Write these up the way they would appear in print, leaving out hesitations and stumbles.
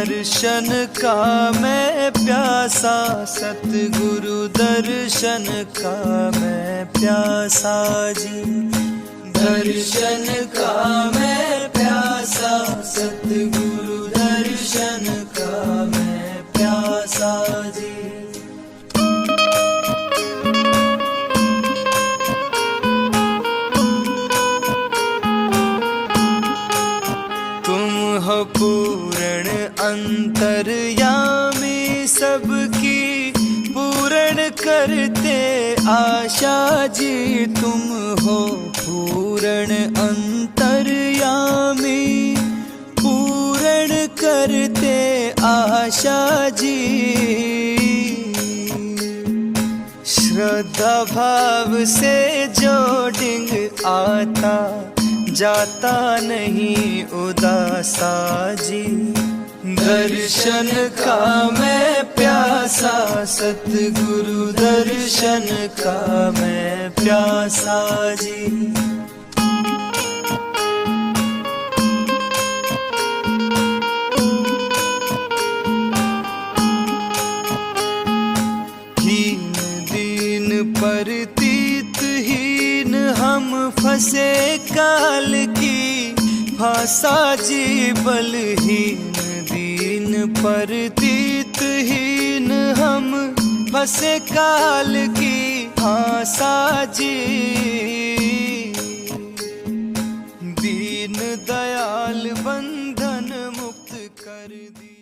दर्शन का मैं प्यासा, सतगुरु दर्शन का मैं प्यासा जी। दर्शन का मैं प्यासा, सतगुरु दर्शन का मैं प्यासा जी। हो पूर्ण अंतर्यामी, सबकी पूर्ण करते आशा जी। तुम हो पूर्ण अंतर्यामी, पूर्ण करते आशा जी। श्रद्धा भाव से जो डिंग आता, जाता नहीं उदासा जी। दर्शन का मैं प्यासा, सतगुरु दर्शन का मैं प्यासा जी। हीन दीन प्रतीत हीन हम फंसे काल की भाषा जी। बलहीन दीन प्रतीत हीन हम फंसे काल की भाषा जी। दीन दयाल बंधन मुक्त कर दियो।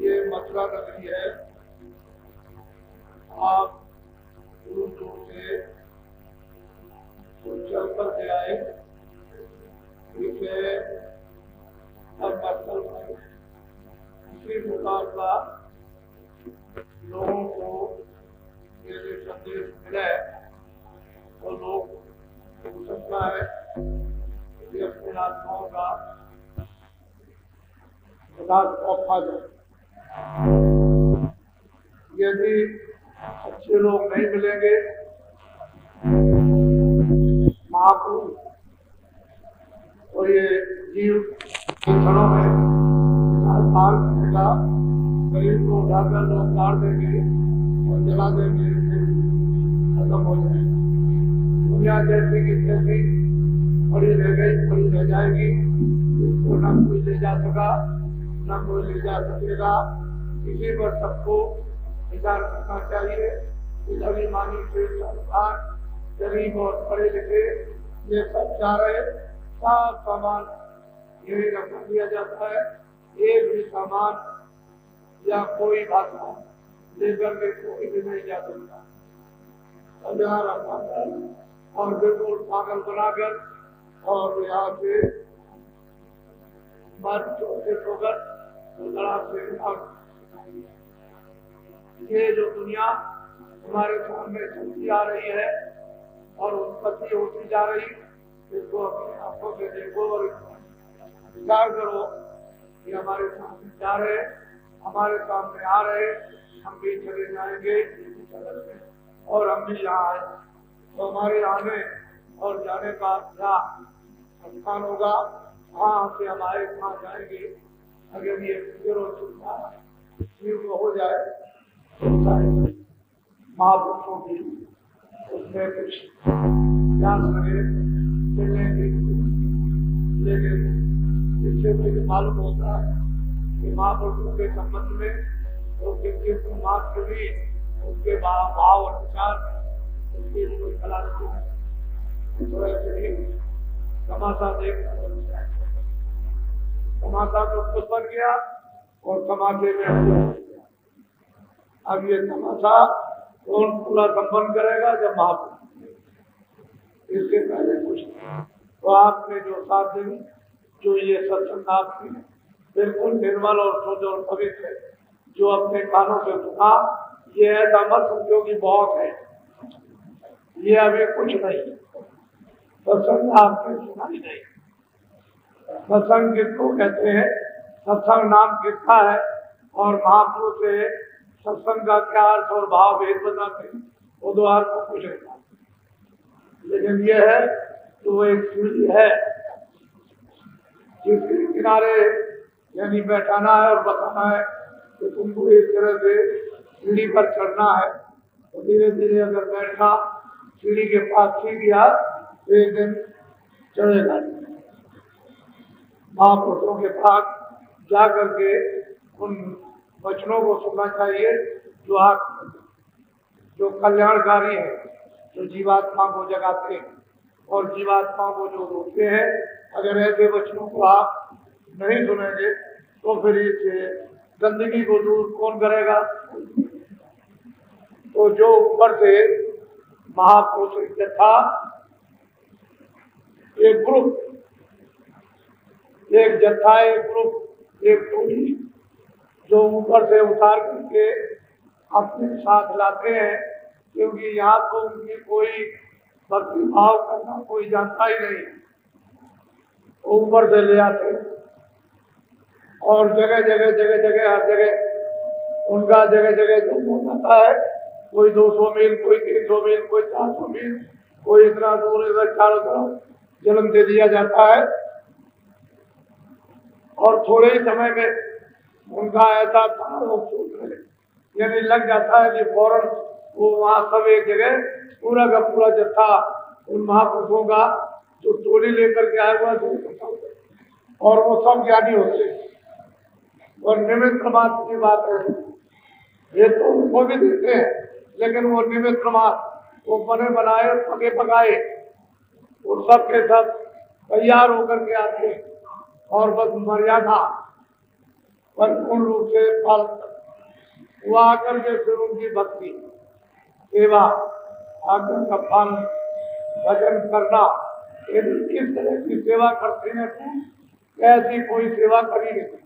ये मथुरा नगरी है। आप दूर दूर से चल कर के आए। इसे इसी प्रकार का लोगों को ये जो संदेश मिला है, वो लोग हो सकता है ये अपने आत्माओं का विकास और फायदा। यदि अच्छे लोग नहीं मिलेंगे महापुरुष, और ये जीव क्षणों में मार मिलेगा, शरीर को उठाकर लोग काट देंगे और जला देंगे, खत्म हो जाएगी। दुनिया जैसी की तैसी पड़ी रह गई, पड़ी रह जाएगी। इसको न कोई ले जा सका, न कोई ले जा सकेगा। इसी पर सबको विचार करना चाहिए कि अभिमानी से संस्थान, गरीब और पढ़े लिखे ये सब चाह रहे, सब सामान यही रख दिया जाता है। एक भी सामान या कोई भाषा लेकर के कोई भी नहीं जा सकता। यहाँ रखा है और बिल्कुल पागल बनाकर और यहाँ से चौथित होकर लड़ा से ये जो दुनिया हमारे सामने चलती आ रही है और उत्पत्ति होती जा रही, इसको अपनी आंखों से देखो और विचार करो कि हमारे सामने जा रहे, हमारे सामने आ रहे, हम भी चले जाएंगे और हम भी यहाँ आए। तो हमारे आने और जाने का क्या स्थान होगा, वहाँ से हम आए, कहाँ जाएंगे। अगर ये जीव हो जाए महापुरुषों की, उसमें कुछ ज्ञान लगे मिलने की, लेकिन इससे मुझे मालूम होता है कि महापुरुषों के संबंध में तो किस मात्र भी उसके भाव और विचार उसकी कोई कला नहीं। तो ऐसे ही तमाशा देख तमाशा तो खुद बन गया और तमाशे में खुद बन गया। अब ये तमाशा कौन पूरा संपन्न करेगा? जब महापुरुष। इसके पहले कुछ नहीं। तो आपने जो 7 दिन जो ये सत्संग आपकी बिल्कुल निर्मल और शुद्ध और पवित्र है, जो अपने कानों से सुना, ये ऐसा मत समझो कि बहुत है, ये अभी कुछ नहीं। सत्संग आपने सुना ही नहीं। सत्संग किसको कहते हैं? सत्संग नाम किसका है? और महापुरुष से सत्संग का क्या अर्थ और भाव भेद बताते हैं, वो तो आपको कुछ नहीं था। लेकिन ये है तो वो एक सीढ़ी है जिसके किनारे यानी बैठाना है और बताना है कि तुमको इस तरह से सीढ़ी पर चढ़ना है। तो धीरे धीरे अगर बैठना सीढ़ी के पास सीख गया तो एक दिन चढ़ेगा। महापुरुषों के पास जा करके उन वचनों को सुनना चाहिए जो कल्याणकारी है, जो जीवात्मा को जगाते हैं और जीवात्मा को जो रोकते हैं। अगर ऐसे वचनों को आप नहीं सुनेंगे तो फिर इस गंदगी को दूर कौन करेगा? तो जो ऊपर से महापुरुष जथा एक ग्रुप, एक जत्था, एक ग्रुप, एक टोली जो ऊपर से उतार करके अपने साथ लाते हैं, क्योंकि यहाँ तो उनकी कोई भक्ति भाव करना कोई जानता ही नहीं, ऊपर से ले आते हैं। और जगह जगह हर जगह उनका जगह जो होता है, कोई 200 मील, कोई 300 मील, कोई 400 मील, कोई इतना दूर इधर चारों तरफ जन्म दे दिया जाता है। और थोड़े ही समय में उनका ऐसा यानी लग जाता है कि फौरन वो वहाँ सब एक जगह पूरा का पूरा जत्था उन महापुरुषों का जो टोली लेकर के आया हुआ और वो सब ज्ञानी होते हैं। और निमित्त मात्र की बात है, ये तो उनको भी देते हैं, लेकिन वो निमित्त मात्र, वो बने बनाए पके पकाए वो सब के सब तैयार होकर के आते हैं और बस मर्यादा परिपूर्ण रूप से पालन वो आकर के फिर उनकी भक्ति सेवा आकर का पालन भजन करना। यदि किस तरह की सेवा करते हैं तो ऐसी कोई सेवा करी नहीं।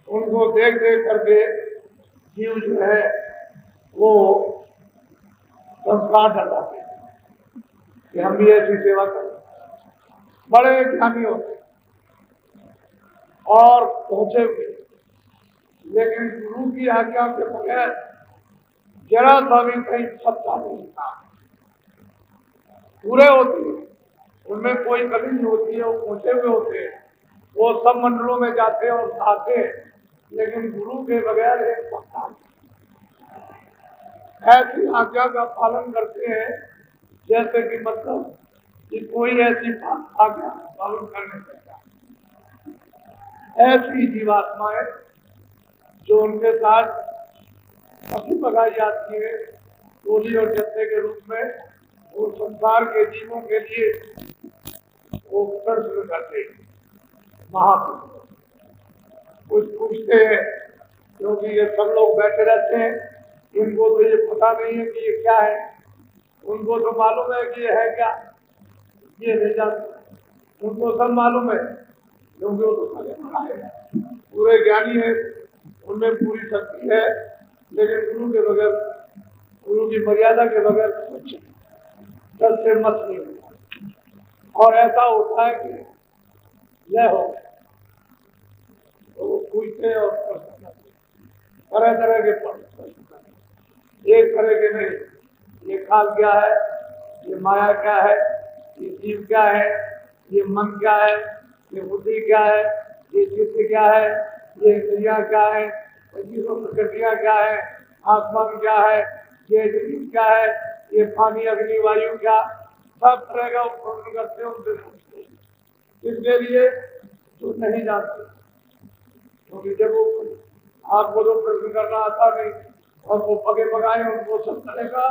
उनको देख देख करके जीव जो है वो संस्कार डालते हैं कि हम भी ऐसी सेवा करें। बड़े ज्ञानी होते और पहुंचे हुए, लेकिन गुरु की आज्ञा के बगैर जरा सा भी कहीं सत्ता नहीं था। पूरे होते हैं, उनमें कोई कमी नहीं होती है, वो पहुंचे हुए होते हैं, वो सब मंडलों में जाते हैं और आते हैं, लेकिन गुरु के बगैर एक सत्ता नहीं। ऐसी आज्ञा का पालन करते हैं जैसे कि मतलब कि कोई ऐसी आज्ञा पालन कर नहीं सकता। ऐसी जीवात्माएं जो उनके साथ पशु पकाई जाती है टोली और जत्थे के रूप में, वो संसार के जीवों के लिए वो प्रश्न करते हैं। महापुरुष कुछ पूछते हैं, क्योंकि ये सब लोग बैठे रहते हैं, इनको तो ये पता नहीं है कि ये क्या है। उनको तो मालूम है कि ये है क्या, ये नहीं जानते। उनको सब मालूम है क्योंकि वो तो पूरे ज्ञानी है, उनमें पूरी शक्ति है, लेकिन गुरु के बगैर, गुरु की मर्यादा के बगैर दस से मत नहीं होता। और ऐसा होता है कि यह हो तो वो पूछते और प्रश्न तरह तरह के प्रश्न, एक तरह के नहीं, ये काल क्या है, ये माया क्या है, ये जीव क्या है, ये मन क्या है, ये बुद्धि क्या है, ये चित्त क्या है, ये इंद्रियां क्या है, प्रकृतियां क्या है, आसमान क्या है, ये जमीन क्या है, ये पानी अग्नि वायु क्या, सब तरह का प्रश्न करते हैं, उनसे पूछते हैं। इसके लिए जो नहीं जानते, तो क्योंकि जब वो आपको तो प्रश्न करना आता नहीं और वो पगे पगाए उनको सब तरह का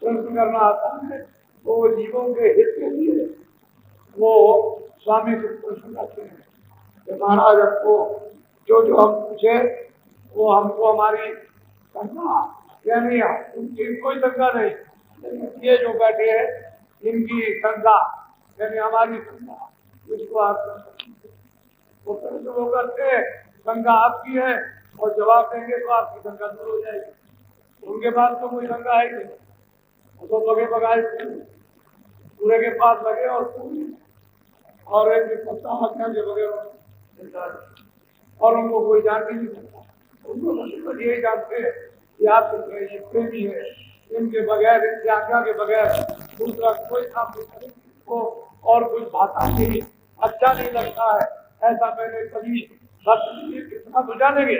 प्रश्न करना आता है, तो वो जीवों के हित के लिए वो स्वामी से प्रश्न करते हैं कि महाराज हमको जो जो हम पूछे वो हमको हमारी शंका या नहीं, उनकी कोई शंका नहीं, लेकिन ये जो बैठे हैं इनकी शंका यानी हमारी शंका, इसको आप वो प्रश्न वो करते हैं, शंका आपकी है और जवाब देंगे तो आपकी शंका दूर हो जाएगी। उनके पास तो कोई शंका है नहीं, तो बगे बगाए पूरे के पास लगे और पूरी और एक पत्ता हत्या के बगैर और उनको कोई जान भी नहीं सकता। उनको बस यही जानते हैं कि आप ये प्रेमी है, इनके बगैर इनकी आज्ञा के बगैर दूसरा कोई काम नहीं करेंगे, वो और कुछ भाषा नहीं अच्छा नहीं लगता है, ऐसा मैंने कभी कितना तो जानेंगे,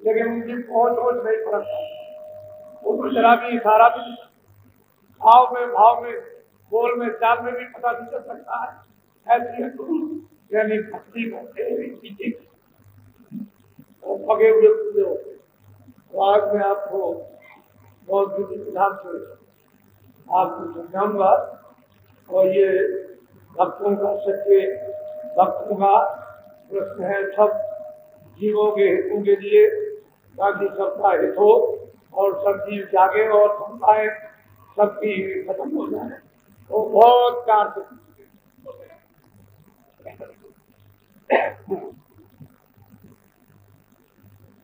लेकिन उनकी पहुंच नहीं पड़ता। उनको जरा भी इशारा भी भाव में बोल में चाल में भी पता नहीं चल सकता है। ऐसी यानी भक्ति करते और पगे हुए पूरे होते। तो आज मैं आपको बहुत विधान से आपको समझाऊंगा और ये भक्तों का सच्चे भक्तों का प्रश्न है, सब जीवों के हितों के लिए, ताकि सबका हित हो और सब जीव जागे और संस्थाएं सबकी खत्म हो जाए। तो बहुत प्यार से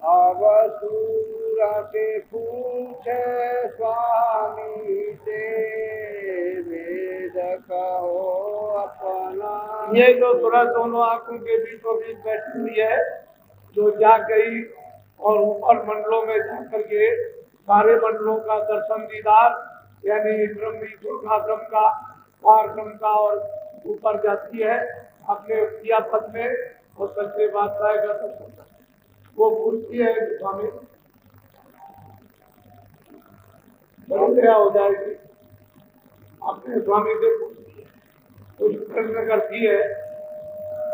अवसूर के पूछे स्वामी से वेद कहो अपना। ये जो सूरज दोनों आंखों के बीचों बीच बैठी हुई है, जो जा गई और ऊपर मंडलों में जाकर के सारे मंडलों का दर्शन दीदार यानी ब्रह्म का पारक्रम का और ऊपर जाती है अपने क्रिया पद में और सच्चे बादशाह का दर्शन करती है। वो पूछती है स्वामी क्या हो जाएगी, अपने स्वामी से पूछती है, कुछ प्रश्न करती है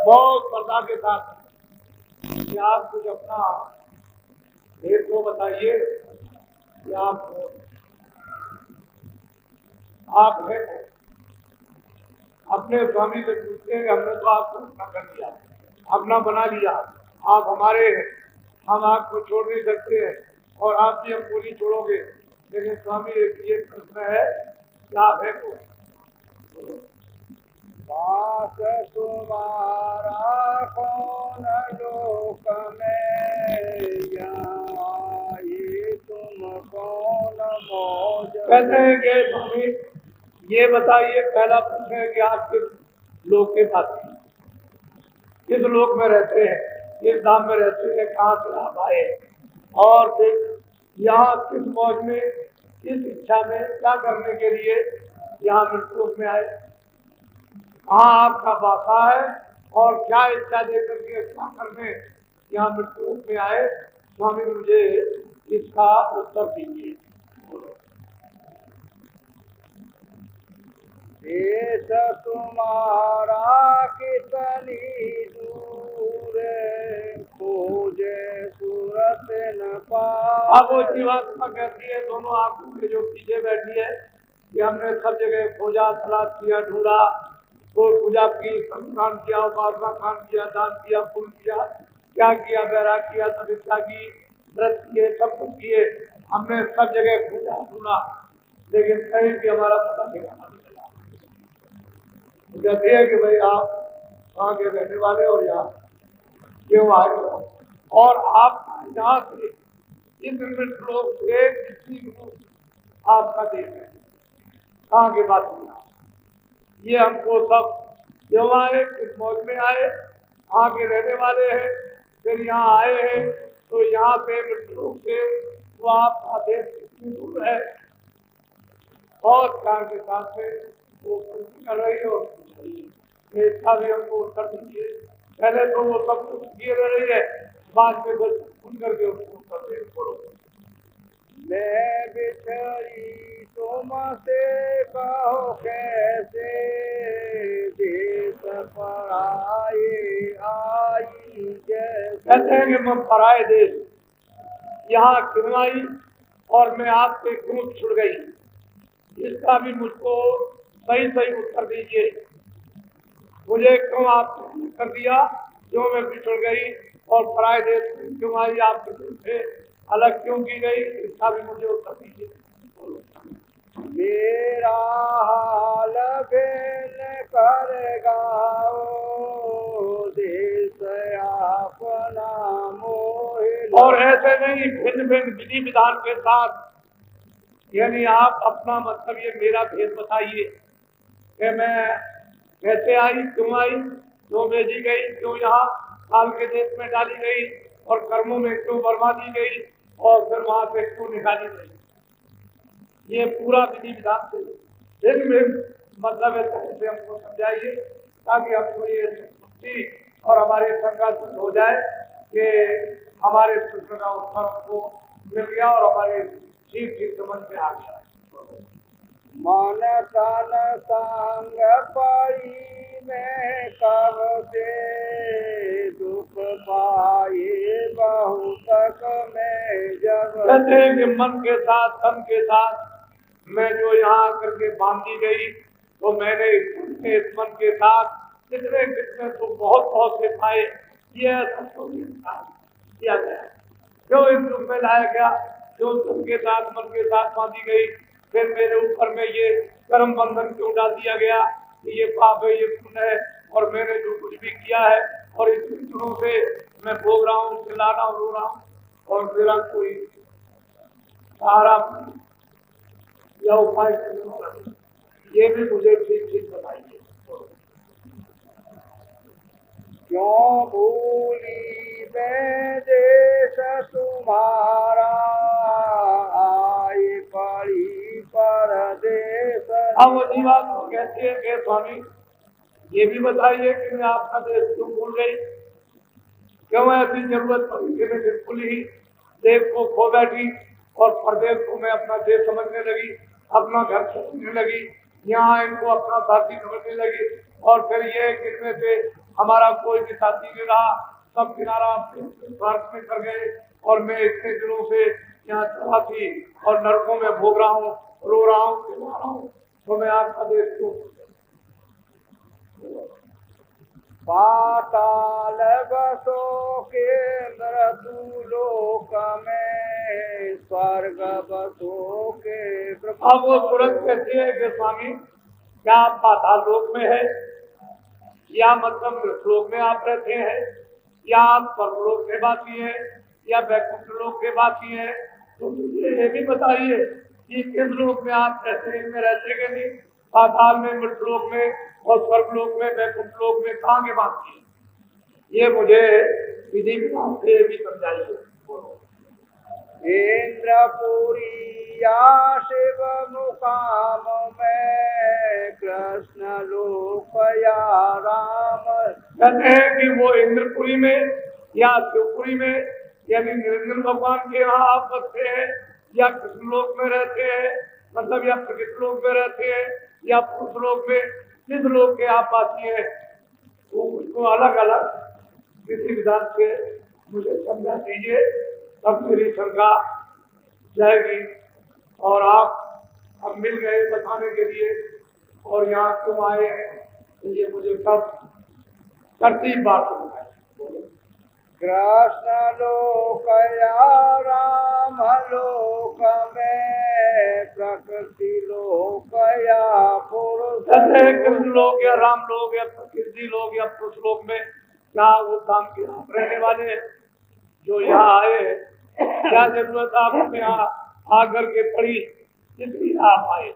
बहुत श्रद्धा के साथ कि आप कुछ अपना भेद को बताइए कि आप है अपने स्वामी से पूछते हैं कि हमने तो आपको अपना कर लिया, अपना बना लिया, आप हमारे हैं, हम आपको छोड़ नहीं सकते हैं और आप भी हमको नहीं छोड़ोगे, लेकिन स्वामी एक ये प्रश्न है कि आप है कौन? दास तुम्हारा कौन लोक में, ये तुम कौन मौज। कहते हैं कि स्वामी ये बताइए, पहला प्रश्न है कि आप किस लोक के पास किस लोक में रहते हैं, किस धाम में रहते हैं, कहाँ से आप आए और फिर यहाँ किस मौज में, किस इच्छा में, क्या करने के लिए यहाँ मृत्यु में आए, कहाँ आपका वासा है और क्या इच्छा देकर के क्या करने यहाँ मृत्यु में आए। स्वामी मुझे इसका उत्तर दीजिए। देश तुम्हारा कितनी दूर, खोजे सूरत न पाए। अब वो जीवात्मा कहती है दोनों आंखों के जो पीछे बैठी है कि हमने सब जगह खोजा, तलाश किया, ढूंढा, तो पूजा की, संस्कार किया, उपासना काम किया, दान किया, फूल किया, क्या किया, बैराग किया, तपस्या की, व्रत किए, सब कुछ किए, हमने सब जगह खोजा ढूंढा, लेकिन कहीं भी हमारा पता ठिकाना नहीं चला। कहती है कि भाई आप वहाँ के रहने वाले और यहाँ क्यों आए हो और आप यहाँ से इस लोग से किसी आपका देश है, कहाँ के बात नहीं, ये हमको सब क्यों आए, किस मौज में आए, वहाँ के रहने वाले हैं, फिर यहाँ आए हैं, तो यहाँ पे मृत्यु से तो आपका देश कितनी दूर है, बहुत प्यार के साथ से वो प्रश्न कर रही है और पूछ रही है, इसका भी हमको उत्तर दीजिए। पहले तो वो सब कुछ किए रह रही है, बाद में बस सुन करके उसको उत्तर दे छोड़ो। मैं बिछड़ी तुमसे कहो कैसे, देश पराए आई जैसे। कहते हैं कि मैं पराए देश यहाँ क्यों आई और मैं आपसे क्यों छुड़ गई, इसका भी मुझको सही सही उत्तर दीजिए। मुझे क्यों आपने कर दिया, क्यों मैं बिछुड़ गई और पराए देश क्यों आई, आपके दिल से अलग क्यों की गई, इसका भी मुझे उत्तर दीजिए। मेरा हाल बेन कर गाओ, देश अपना मोह। और ऐसे नहीं, भिन्न भिन्न विधि विधान के साथ, यानी आप अपना मतलब ये मेरा भेद बताइए कि मैं कैसे आई, क्यों भेजी गई, क्यों यहाँ काल के देश में डाली गई और कर्मों में क्यों बर्मा दी गई और फिर वहां से क्यों निकाली गई। ये पूरा विधि विधान से भिन्न भिन्न मतलब है, से हमको समझाइए ताकि हमको ये मुक्ति और हमारे शंका दूर हो जाए कि हमारे प्रश्न का उत्तर हमको मिल गया और हमारे ठीक ठीक समझ में आ गया। मन तन संग पाई में कब से, दुख पाए बहुतक में जब। कहते हैं कि मन के साथ तन के साथ मैं जो यहाँ करके बांधी गई, तो मैंने इस मन के साथ कितने कितने तो बहुत से पाए, ये सबको किया गया। क्यों इस दुख में लाया गया, क्यों तन के साथ मन के साथ बांधी गई, फिर मेरे ऊपर में ये कर्म बंधन क्यों डाल दिया गया कि ये पाप है, ये पुण्य है, और मैंने जो कुछ भी किया है और इन दिनों से मैं भोग रहा हूँ, चिल्ला रहा हूँ, रो रहा हूँ, और मेरा कोई सहारा या उपाय नहीं, ये भी मुझे ठीक ठीक बताइए। क्यों भूली मैं देश तुम्हारा, आई पड़ी परदेश। अब वो जी बात कहती है कि स्वामी ये भी बताइए कि मैं आपका देश क्यों भूल गई, क्यों ऐसी जरूरत पड़ी कि मैं बिल्कुल ही देश को खो बैठी और प्रदेश को मैं अपना देश समझने लगी, अपना घर समझने लगी, यहाँ इनको अपना साथी समझने लगी, और फिर ये कितने से हमारा कोई भी साथी नहीं रहा, सब किनारा स्वार्थ में कर गए, और मैं इतने दिनों से यहाँ चलाती और नरकों में भोग रहा हूँ, रो रहा हूँ, चिल्ला रहा हूँ, तो मैं आपका देश क्यों। पाताल बसो केंद्र तू लोक में, स्वर्ग बसो के। अब वो तुरंत कहती है कि स्वामी क्या आप पाताल लोक में है, या मतलब लोक में आप रहते हैं, या आप स्वर्गलोक के वासी हैं, या वैकुंठ लोक के वासी हैं, तो मुझे ये भी बताइए कि किस लोक में आप रहते हैं, में रहते कि नहीं, पाताल में, मृतलोक में और स्वर्गलोक में, वैकुंठ लोक में कहाँ के वासी हैं, ये मुझे विधि विधान से भी समझाइए। इंद्रपुरी या शिव मुकाम में, कृष्ण लोक या राम। कहते हैं कि वो इंद्रपुरी में या शिवपुरी में, यानी निरंजन भगवान के यहाँ आप बसते हैं, या कृष्ण लोक में रहते हैं, मतलब या प्रकृति लोक में रहते हैं, या पुरुष लोक में, किस लोक के आप वासी हैं, तो उसको अलग अलग किसी विधान से मुझे समझा दीजिए, तब मेरी शंका जाएगी और आप अब मिल गए बताने के लिए, और यहाँ क्यों आए हैं ये मुझे सब तरतीब बात बताइए। कृष्ण लोक या राम लोक में, प्रकृति लोक या पुरुष। कृष्ण लोक या राम लोक या प्रकृति लोक या पुरुष लोक में क्या वो काम के रहने वाले हैं जो यहाँ आए हैं, क्या जरूरत आपको यहाँ आकर के पड़ी इसलिए आप आए।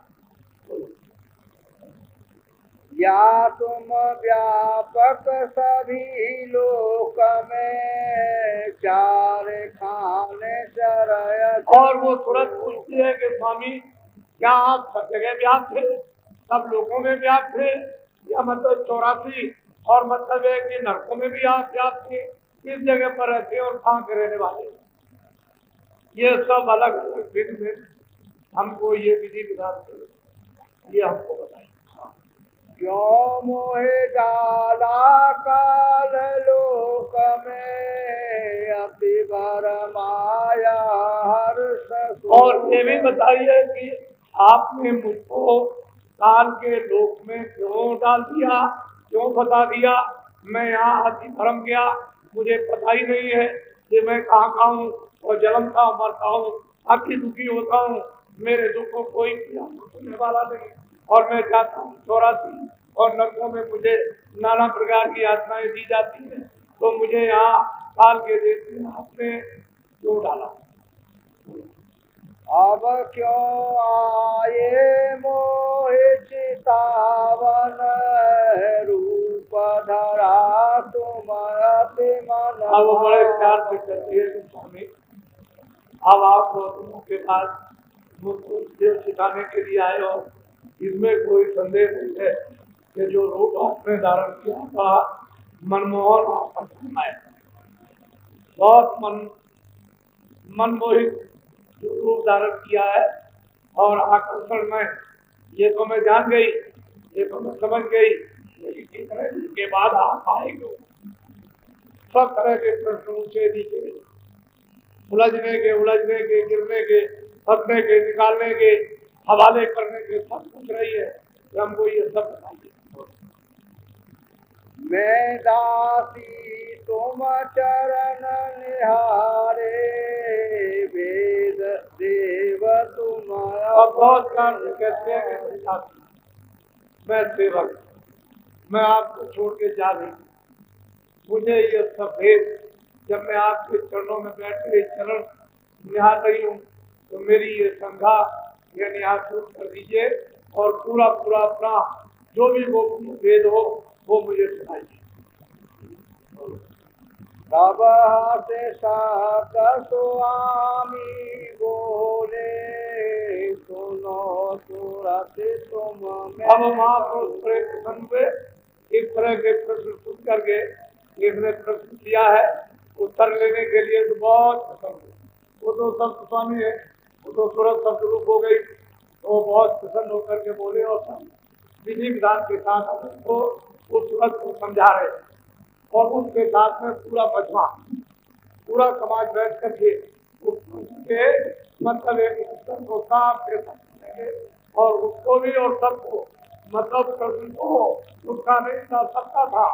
या तुम व्यापक सभी लोक में, चार खाने चरय। और वो तुरंत पूछती है कि स्वामी क्या आप सब जगह व्याप्त थे, सब लोगों में व्याप्त थे, या मतलब 84 और मतलब है कि नरकों में भी आप व्याप्त थे, किस जगह पर रहते और कहाँ के रहने वाले। ये सब अलग अलग भिन्न भिन्न हमको ये विधि विधान ये हमको बताइए। क्यों मोहे जाला काल लोक में अति बर माया हर्ष। और ये भी बताइए कि आपने मुझको काल के लोक में क्यों डाल दिया, क्यों बता दिया। मैं यहाँ अति भरम गया, मुझे पता ही नहीं है कि मैं कहाँ हूँ और जन्मता हूँ मरता हूँ, अति दुखी होता हूँ। मेरे दुख को कोई सुनने वाला नहीं और मैं जाता हूँ 84 और नरकों में मुझे नाना प्रकार की यातनाएं दी जाती हैं। तो मुझे यहाँ काल के देश में आपने क्यों डाला। अब क्यों आए मोहे चितावन रूप धरा तुम अति मन। अब वो बड़े प्यार से कहती है स्वामी, अब आप गौतमों के पास मुझको देव सिखाने के लिए आए हो, इसमें कोई संदेह नहीं है कि जो रूप आपने धारण किया था मनमोहन आकर्षण है, बहुत मनमोहित जो रूप धारण किया है और आकर्षण में, ये तो मैं जान गई, ये तो मैं समझ गई, लेकिन इस तरह के बाद आप आएंगे सब तरह के प्रश्न ऊंचे नीचे, उलझने के गिरने के, फंसने के, निकालने के, हवाले करने के, सब पूछ रही है कि हमको ये सब बताइए। मैं दासी तुम चरण निहारे वेद देव तुम। और बहुत प्यार से कहते हैं कि मैं सेवक, मैं आपको छोड़ के जा रही हूँ, मुझे ये सब भेद, जब मैं आपके चरणों में बैठ के चरण निहार रही हूँ तो मेरी ये संघा ये निहार दूर कर दीजिए और पूरा पूरा अपना जो भी वो भेद हो वो मुझे सुनाइए। तब से साक स्वामी बोले सुनो तुरत तुम। अब महापुरुष बड़े प्रसन्न हुए, इस तरह के प्रश्न सुन करके इसने प्रश्न किया है, उत्तर लेने के लिए तो बहुत प्रसन्न हुए। वो तो सब स्वामी है, वो तो तुरंत शब्द रूप हो गई, तो बहुत प्रसन्न होकर के बोले और सब विधि विधान के साथ उसको उस तुरंत को समझा रहे और उसके साथ में पूरा मजमा, पूरा समाज बैठ करके उसके मतलब एक उत्तर को साफ दे सकते और उसको भी और सबको मतलब प्रश्न को उसका नहीं था, सबका था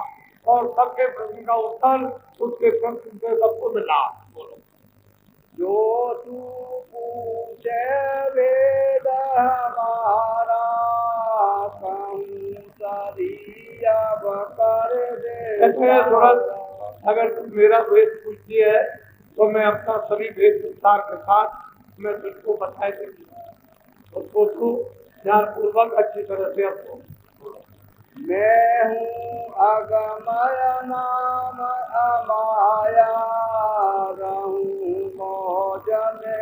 और सबके प्रश्न का उत्तर उसके प्रश्न से सबको मिला। बोलो जो तू पूछे वेद हमारा कंसरिया कर दे। अगर तुम मेरा वेद पूछती है तो मैं अपना सभी वेद विस्तार के साथ मैं तुझको बताए देती हूँ, उसको तू ध्यान पूर्वक अच्छी तरह से आपको। मैं हूँ अगमय नाम अमाया रहूं मौजने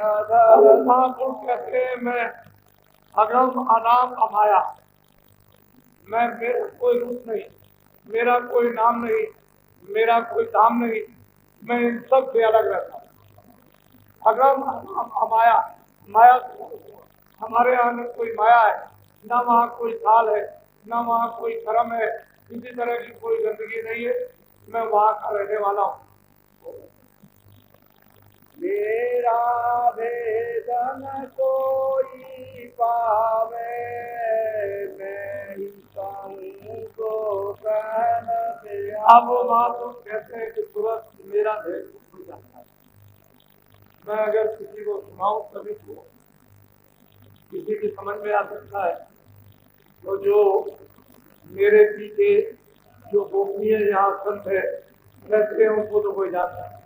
अधर। महापुरुष कहते हैं मैं अगम अनाम अमाया, मैं मेरा कोई रूप नहीं, मेरा कोई नाम नहीं, मेरा कोई धाम नहीं, मैं इन सब से अलग रहता हूँ। अगम अमाया, माया हमारे यहाँ में कोई माया है ना, वहाँ कोई काल है ना, वहाँ कोई कर्म है, किसी तरह की कोई गंदगी नहीं है, मैं वहाँ का रहने वाला हूँ। मेरा भेदन कोई पावे मैं ही कहूँ तो कहन। अब वो बात तो कहते हैं कि तुरंत मेरा भेद खुल जाता है। मैं अगर किसी को सुनाऊं तभी को किसी की समझ में आ सकता है। तो जो मेरे पीछे जो गोपनीय यहाँ संत है रहते हैं उनको तो कोई जानता है।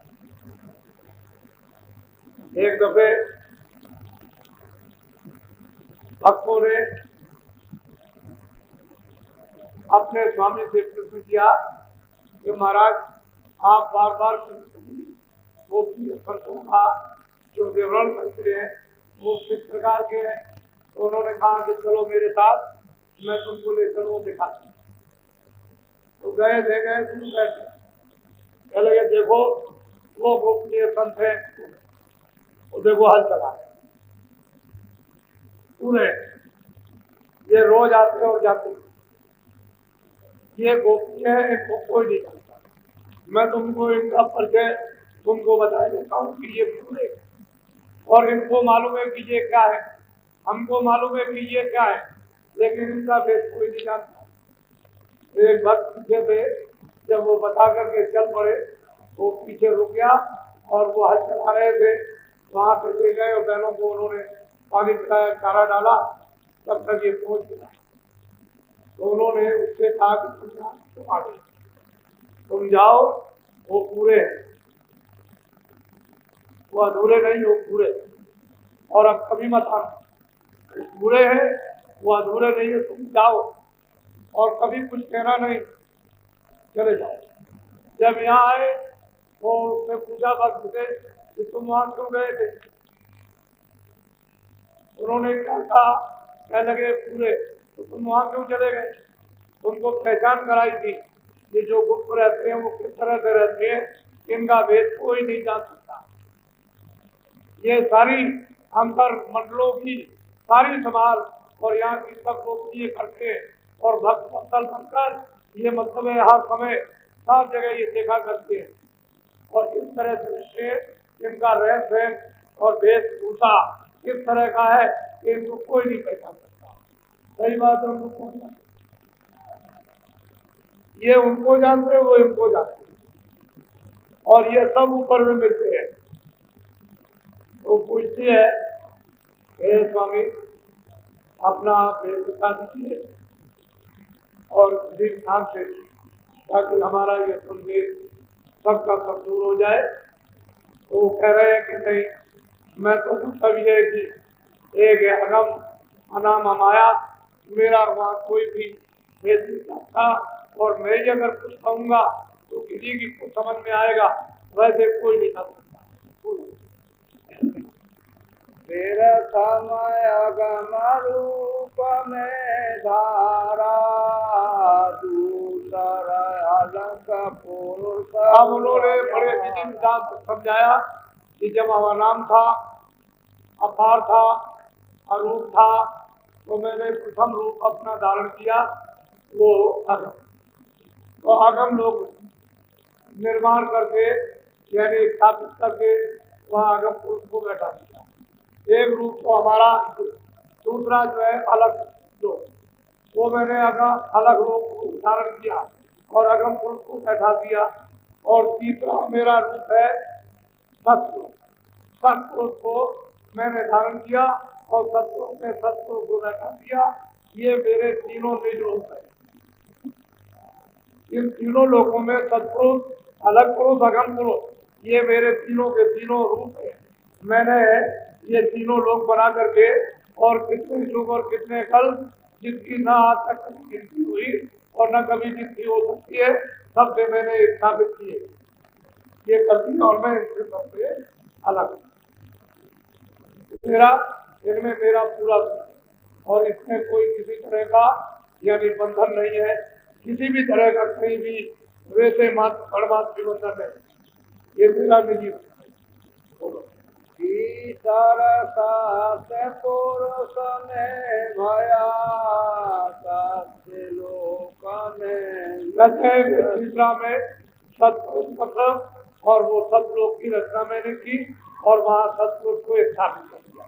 एक दफे भक्तों ने अपने स्वामी से प्रश्न किया कि महाराज आप बार बार गोपनीय संतों का जो विवरण करते हैं वो किस प्रकार के हैं। तो उन्होंने कहा कि चलो मेरे साथ, मैं तुमको लेकर वो दिखाता। तो गए ले गए तुम बैठे, लगे देखो वो गोपनीय संत है, वो देखो हल चला है पूरे, ये रोज आते और जाते, ये गोपनीय है, इनको कोई नहीं जानता। मैं तुमको इनका परिचय तुमको बता देता हूँ कि ये पूरे, और इनको मालूम है कि ये क्या है, हमको मालूम है कि ये क्या है, लेकिन इनका भेद कोई नहीं जानता। एक भक्त पीछे से जब वो बता करके चल पड़े, वो पीछे रुक गया और वो हल चला रहे थे, वहां पे ले गए और बैलों को उन्होंने पानी पिलाया, चारा डाला, तब तक ये पहुंच गया। तो उन्होंने उससे कहा कि तुम आगे तुम जाओ, वो पूरे हैं, वो अधूरे नहीं, वो पूरे, और अब कभी मत आना, पूरे हैं वो अधूरे नहीं है, तुम जाओ और कभी कुछ कहना नहीं, चले जाओ। जब यहाँ आए तो उसने पूछा भक्त से कि तुम वहां क्यों गए थे? उन्होंने क्या कहा, कहने लगे पूरे, तो तुम वहां क्यों चले गए? उनको पहचान कराई थी कि जो गुप्त रहते हैं वो किस तरह से रहते हैं, इनका भेद कोई नहीं जान सकता। ये सारी अंतर मंडलों की सारी संभाल और यहाँ की सब लोग ये करते हैं, और भक्त वत्सल बनकर ये मतलब है हर समय सब जगह ये देखा करते हैं, और इस तरह से इनका रहस्य और वेशभूषा किस तरह का है इनको कोई नहीं पहचान सकता। सही बात है, उनको कौन जानता, ये उनको जानते हैं, वो इनको जानते हैं, और ये सब ऊपर में मिलते हैं। तो पूछती है, हे स्वामी अपना भेद बता दीजिए और किसी नाम से, ताकि हमारा ये संदेश सबका सब दूर हो जाए। तो वो कह रहे हैं कि नहीं, मैं तो मतलब ये कि एक है अगम अनाम माया, मेरा वहाँ कोई भी भेद नहीं था, और मैं ही अगर कुछ कहूँगा तो किसी की कुछ समझ में आएगा, वैसे कोई नहीं कर सकता। तेरा समय अगम रूप में धारा, दूसर अलग पुरुष। अब उन्होंने बड़े विधि विधान से समझाया कि जब हमारा नाम था, अपार था, अरूप था, तो मैंने प्रथम रूप अपना धारण किया, वो अगम। तो अगम लोग निर्माण करके यानी स्थापित करके वहाँ अगम पुरुष को बैठा दिया। एक रूप तो हमारा, दूसरा जो है अलग रूप, वो मैंने अलग रूप धारण किया और अगम पुरुष को बैठा दिया। और तीसरा मेरा रूप है सत्पुरुष, सत्पुरुष को मैंने धारण किया और सत्पुरुष में सत्पुरुष को बैठा दिया। ये मेरे तीनों निज रूप है। इन तीनों लोगों में सत्पुरुष, अलग पुरुष, अगम पुरुष, ये मेरे तीनों के तीनों रूप है। मैंने ये तीनों लोग बना करके, और कितने युग और कितने कल, जिसकी न आज तक कभी गिनती हुई और न कभी गिनती हो सकती है, सबसे मैंने स्थापित किए, ये करती और मैं इनसे सबसे अलग। मेरा इनमें मेरा पूरा, और इसमें कोई किसी तरह का यानी बंधन नहीं है, किसी भी तरह का कहीं भी वैसे मात्र परमात्मा की बंधन है, ये मेरा निजी बोलो। ईश्वर सत्य पुरुष में भया, सत्य लोक में तीसरा में सत्पुरुष मतलब, और वो सतलोक की रचना मैंने की और वहां सतपुरुष को स्थापित कर दिया।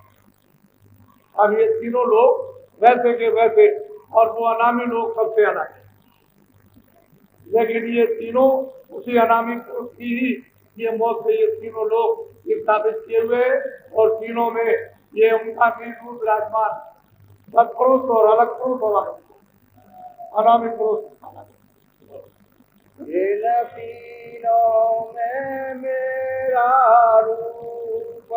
अब ये तीनों लोग वैसे के वैसे, और वो अनामी लोग सबसे अलग है, लेकिन ये तीनों उसी अनामी पुरुष की ही ये मौत से ये तीनों लोग स्थापित किए हुए, और तीनों में ये उनका निज रूप विराजमान, सत्पुरुष और अलग पुरुष और अलग अनामी पुरुष। इन तीनों में मेरा रूप,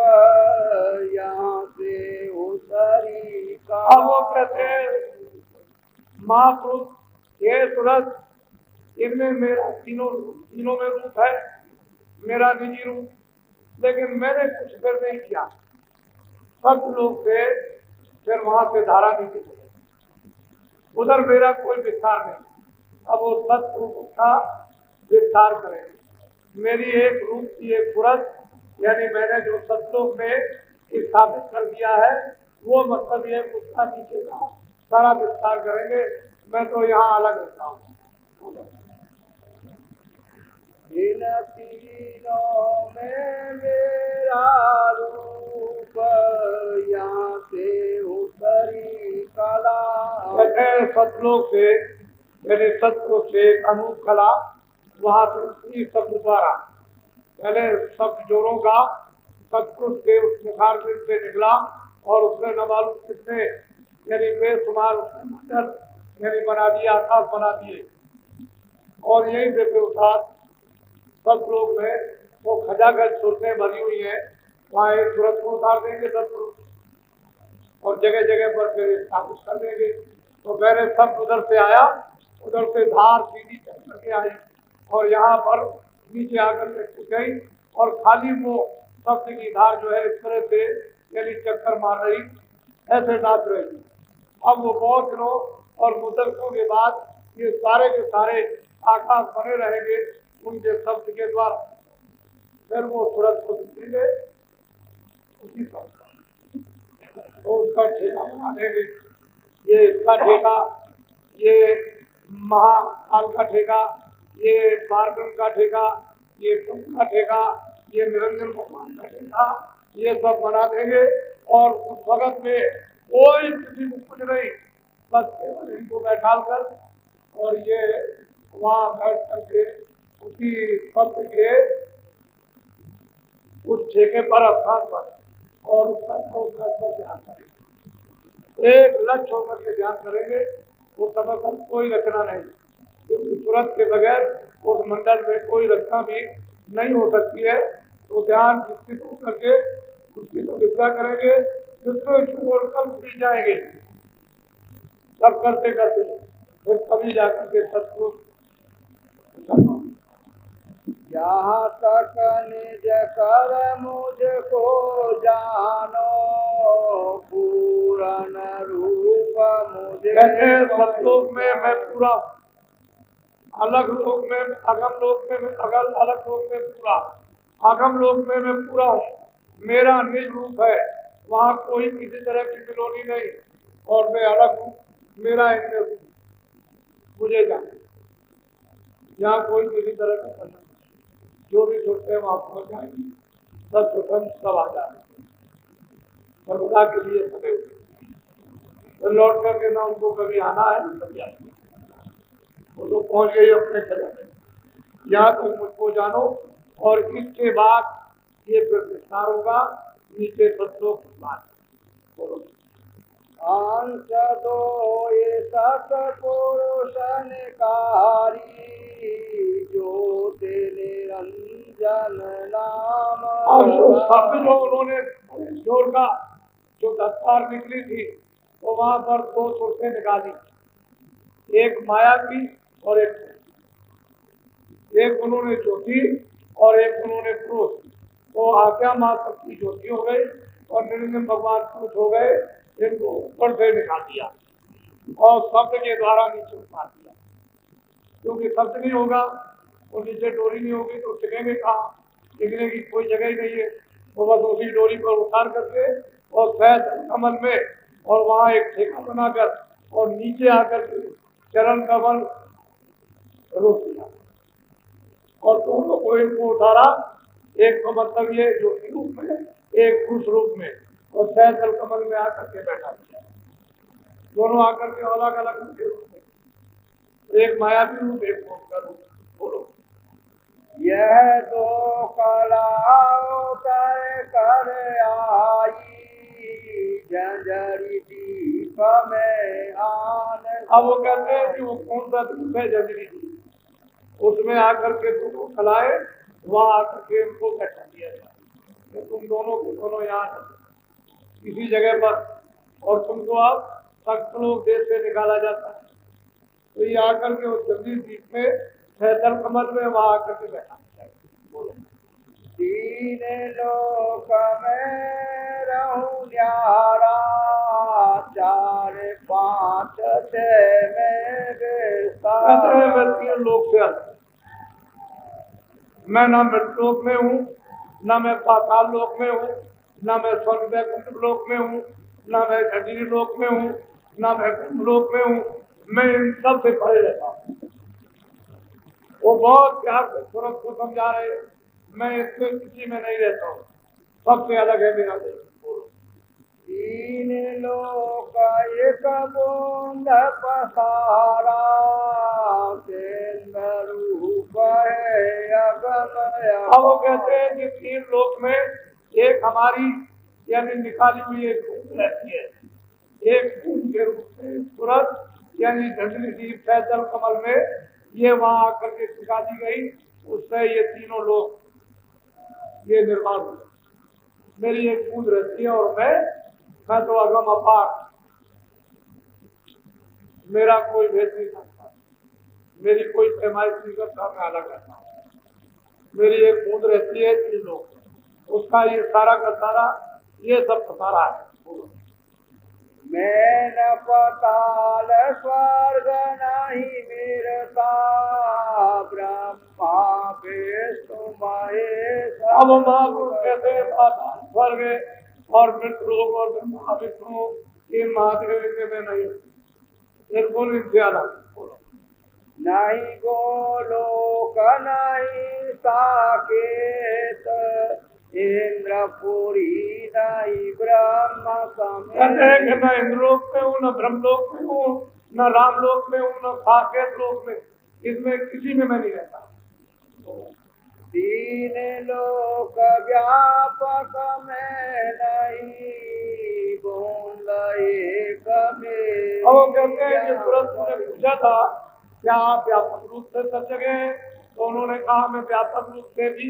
यहाँ से उतरी का। अब वो कहते हैं महापुरुष ये सूरज, इनमें मेरा तीनों में रूप है, मेरा निजी रूप, लेकिन मैंने कुछ फिर नहीं किया, सब लोग से फिर वहां से धारा नहीं की, उधर मेरा कोई विस्तार नहीं। अब वो सत रूप का विस्तार करें। मेरी एक रूप की एक पुरस यानी मैंने जो सतलोक में स्थापित कर दिया है वो मतलब ये उसका नीचे का सारा विस्तार करेंगे। मैं तो यहाँ अलग रहता हूँ। इन तीनों में मेरा रूप यहाँ से उतरी कला। कहते हैं सतलोक से यानी सतलोक से अनूप कला वहां से उतरी शब्द द्वारा पहले शब्द जोरों का सत्पुरुष के उस मुखार से निकला और उसने न मालूम किसने यानी बेशुमार उसने मंडल यानी बना दिया, आकाश बना दिए। और यही देखे उतार सब लोग में वो खजागज सुरतें भरी हुई है, वहाँ एक सूरत को उतार देंगे सतपुरुष और जगह जगह पर फिर स्थापित कर देंगे। तो मेरे सब उधर से आया, उधर से धार सीधी चल करके आई और यहाँ पर नीचे आकर के छूट गई और खाली वो शब्द की धार जो है इस तरह से यानी चक्कर मार रही, ऐसे नाच रही। अब वो बहुत दिनों और मुद्दतों के बाद ये सारे के सारे आकाश बने रहेंगे उनके शब्द के द्वारा। फिर वो सूरज को दिखेंगे उसी शब्द तो उसका ठेका बना देंगे। ये इसका ठेका, ये महाकाल का ठेका, ये मार्गम का ठेका, ये प्रभु का ठेका, ये निरंजन भगवान का ठेका, ये सब बना देंगे। और उस वक्त में कोई किसी को कुछ नहीं, बस केवल इनको बैठाल कर और ये वहाँ बैठ करके उसी शब्द के उस ठेके पर स्थान पर और उसका ध्यान करेंगे। एक लक्ष्य होकर के ध्यान करेंगे। वो समय पर कोई रचना नहीं, क्योंकि तुरंत के बगैर उस मंडल में कोई रचना भी नहीं हो सकती है। तो ध्यान विकसित होकर के उसकी तो विद्या करेंगे, जिसको छोड़कर उठी जाएंगे। सब करते करते फिर कभी जाकर के सत्पुरुष यहाँ तक निज कर मुझको जानो पूरन रूप मुझे। कहते हैं सतलोक में मैं पूरा, अलग लोक में अगम लोक में अलग लोक में पूरा, आगम लोक में मैं पूरा हूँ। मेरा निज रूप है, वहाँ कोई किसी तरह की बिलोनी नहीं और मैं अलग हूँ। मेरा इनमें रूप मुझे जाने, यहाँ कोई किसी तरह का संबंध नहीं। जो भी सोचते हैं वहाँ पहुँच जाएंगे, सब स्वतंत्र सब आ जाएंगे, सर्वदा के लिए सदैव। तो लौट करके ना उनको कभी आना है ना कभी आना। वो लोग पहुँच गए अपने खजाने। यहाँ तक मुझको जानो और इसके बाद ये विस्तार होगा नीचे सतलोक बात। बोलो अंश दो ये सतपुरुष निकारी जो निरंजन नाम। और शब्द जो उन्होंने जोर का जो दस्तार निकली थी तो वहां पर दो सुरतें निकाली, एक माया की और एक उन्होंने ज्योति और एक उन्होंने पुरुष। तो आज्ञा मात्र की ज्योति हो गई और निरंजन भगवान पुरुष हो गए। इनको ऊपर से निकाल दिया और शब्द के द्वारा नीचे उतार दिया, क्योंकि शब्द नहीं होगा और नीचे डोरी नहीं होगी तो टिकेंगे कहाँ? टिकने की कोई जगह ही नहीं है। तो बस उसी डोरी पर उतार करके और शायद कमल में और वहाँ एक ठेका बनाकर और नीचे आकर के चरण कमल रोक दिया और दोनों को इनको उतारा। एक तो मतलब ये ज्योति रूप में, एक पुरुष रूप में और सहस्त्र कमल में आकर के बैठा दिया। दोनों आकर के अलग अलग रूप में, एक मायावी रूप एक मोक्ष का रूप। बोलो यह दो कलाओं कर आई जंजरी दीप में आन। अब वो कहते हैं कि वो कौन सा रूप है जंजरी दीप, उसमें आकर के दोनों कलाए वहां आकर के उनको बैठा दिया जाए। तुम दोनों को दोनों यहाँ किसी जगह पर और तुमको अब सतलोक देश से निकाला जाता है। तो ये आकर के उस जंजरी दीप में सहस्त्र कमल में वहां आकर के बैठा दिया। बोलो तीन लोक में रहूं न्यारा चार पांच छह में कहते हैं मैं तीन लोक से अलग, मैं ना मृतलोक में हूँ न मैं पाताल लोक में हूँ, न मैं स्वर्ग वैकुंठ लोक में हूँ, न मैं गंजनी लोक में हूँ, न मैं लोक में हूँ। मैं इन सब से परे रहता हूँ। वो बहुत प्यार से सूरत को समझा रहे, मैं इसमें किसी में नहीं रहता हूँ, सबसे अलग है मेरा देश। तीन लोक एक बूंद पसारा, तेन्द्र रूप है अगमय। अब वो कहते हैं कि 3 लोक में एक हमारी यानी निकाली हुई एक बूंद रहती है, एक बूंद के रूप में सूरत यानी धंधली सी फैजल कमल में ये वहां आकर के सिखा दी गई, उससे ये तीनों लोग ये निर्माण हुए। मेरी एक बूंद रहती है और मैं तो अगम अपार, मेरा कोई भेद नहीं सकता, मेरी कोई पैमाइश नहीं करता, मैं अलग रहता हूँ। मेरी एक बूंद रहती है 3 लोग, उसका ये सारा का सारा ये सब सारा है। मैं न पताल स्वर्ग नहीं मिलता, ब्रह्मा विष्णु महेश। अब महापुरुष कहते हैं पाताल स्वर्ग और मृत्यु लोक और ब्रह्मा विष्णु इन महादेव में नहीं, बिल्कुल इनसे अलग। नहीं गोलोक नहीं साकेत, इंद्रपुरी नहीं ब्रह्म कहते हैं कि समेत। न इंद्रलोक में हूँ, न ब्रह्मलोक में हूँ, न रामलोक में हूँ, न साकेत लोक में, इसमें किसी में मैं नहीं रहता। तीन लोक व्यापक में नहीं, बूंद एक में। और वो कहते हैं कि तुरंत मुझे पूछा था क्या आप व्यापक रूप से सब जगह हैं, तो उन्होंने कहा मैं व्यापक रूप से भी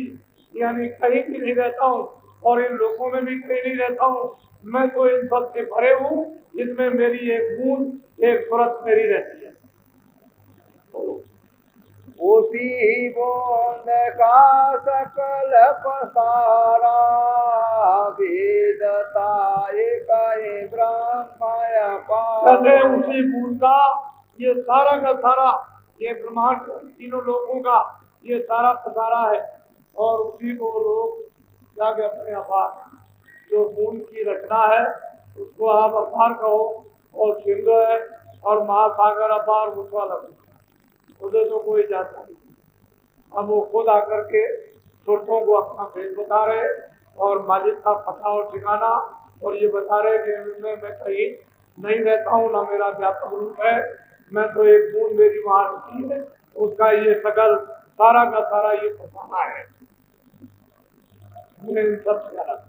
यानी कहीं भी नहीं रहता हूँ और इन लोगों में भी कहीं नहीं रहता हूँ, मैं तो इन सब से भरे हूँ, जिसमें मेरी एक बूंद एक सूरत मेरी रहती है। उसी बूंद का सकल पसारा, वेदता एक ब्रह्मय कहते हैं उसी बूंद का ये सारा का सारा ये ब्रह्मांड तीनों लोगों का ये सारा पसारा है और उसी को लोग जाके अपने अपार जो बूंद की रचना है उसको आप अपार कहो और सिंधु है और महासागर अपार उसको अलग, उसे तो कोई जाता नहीं। अब वो खुद आकर के छोटों को अपना भेद बता रहे और मालिक का पता और ठिकाना और ये बता रहे कि मैं कहीं नहीं रहता हूँ, ना मेरा व्यापक रूप है, मैं तो एक बूंद मेरी वहां रहती है, उसका ये सकल सारा का सारा ये फसाना है। इन सब से अलग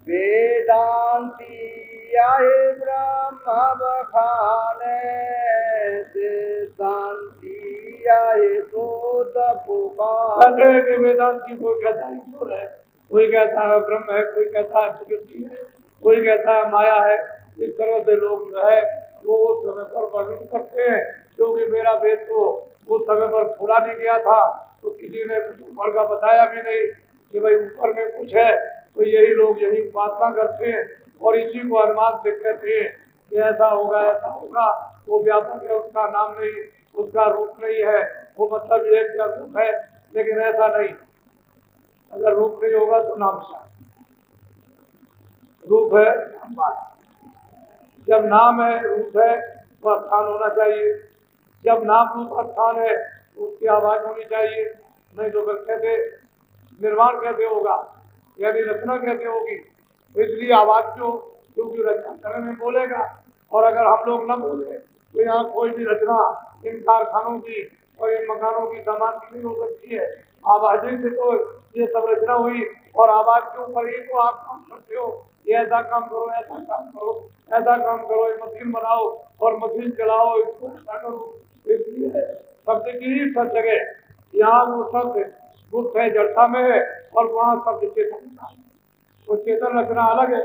वेदांती आए ब्रह्म बखाने, शांति आए सोत पुकार। वेदांती कोई कहता है ईश्वर है, कोई कहता है ब्रह्म है, कोई कहता है प्रकृति है, कोई कहता है माया है। इस तरह से लोग जो है वो उस समय पर वर्णन करते हैं, क्योंकि मेरा वेद तो उस समय पर खोला नहीं गया था, तो किसी ने कुछ ऊपर का बताया भी नहीं कि भाई ऊपर में कुछ है, तो यही लोग यही उपासना करते हैं और इसी को अनुमान से कहते हैं कि ऐसा होगा। वो व्यापक है, उसका नाम नहीं, उसका रूप नहीं है, वो मतलब एक का रूप है, लेकिन ऐसा नहीं। अगर रूप नहीं होगा तो नाम क्या? रूप है बात। जब नाम है रूप है तो स्थान होना चाहिए, जब नाम रूप स्थान है तो उसकी आवाज होनी चाहिए, नहीं तो फिर कैसे निर्माण कैसे होगा, यानी रचना कैसे होगी? तो इसलिए आवाज क्यों, क्योंकि रचना करने में बोलेगा, और अगर हम लोग न बोले तो यहाँ कोई भी रचना इन कारखानों की और इन मकानों की सामान की नहीं हो सकती है। आवाज से तो ये सब रचना हुई, और आवाज के ऊपर ही तो आप काम करते हो, ये ऐसा काम करो, ऐसा काम करो, ऐसा काम करो, ये मशीन बनाओ और मशीन चलाओ, इसको ऐसा करो। इसलिए शब्द की सब जगह यहाँ वो शब्द गुप्त है, जड़ता में है, और वहाँ शब्द चेतन का है। वो चेतन रचना अलग है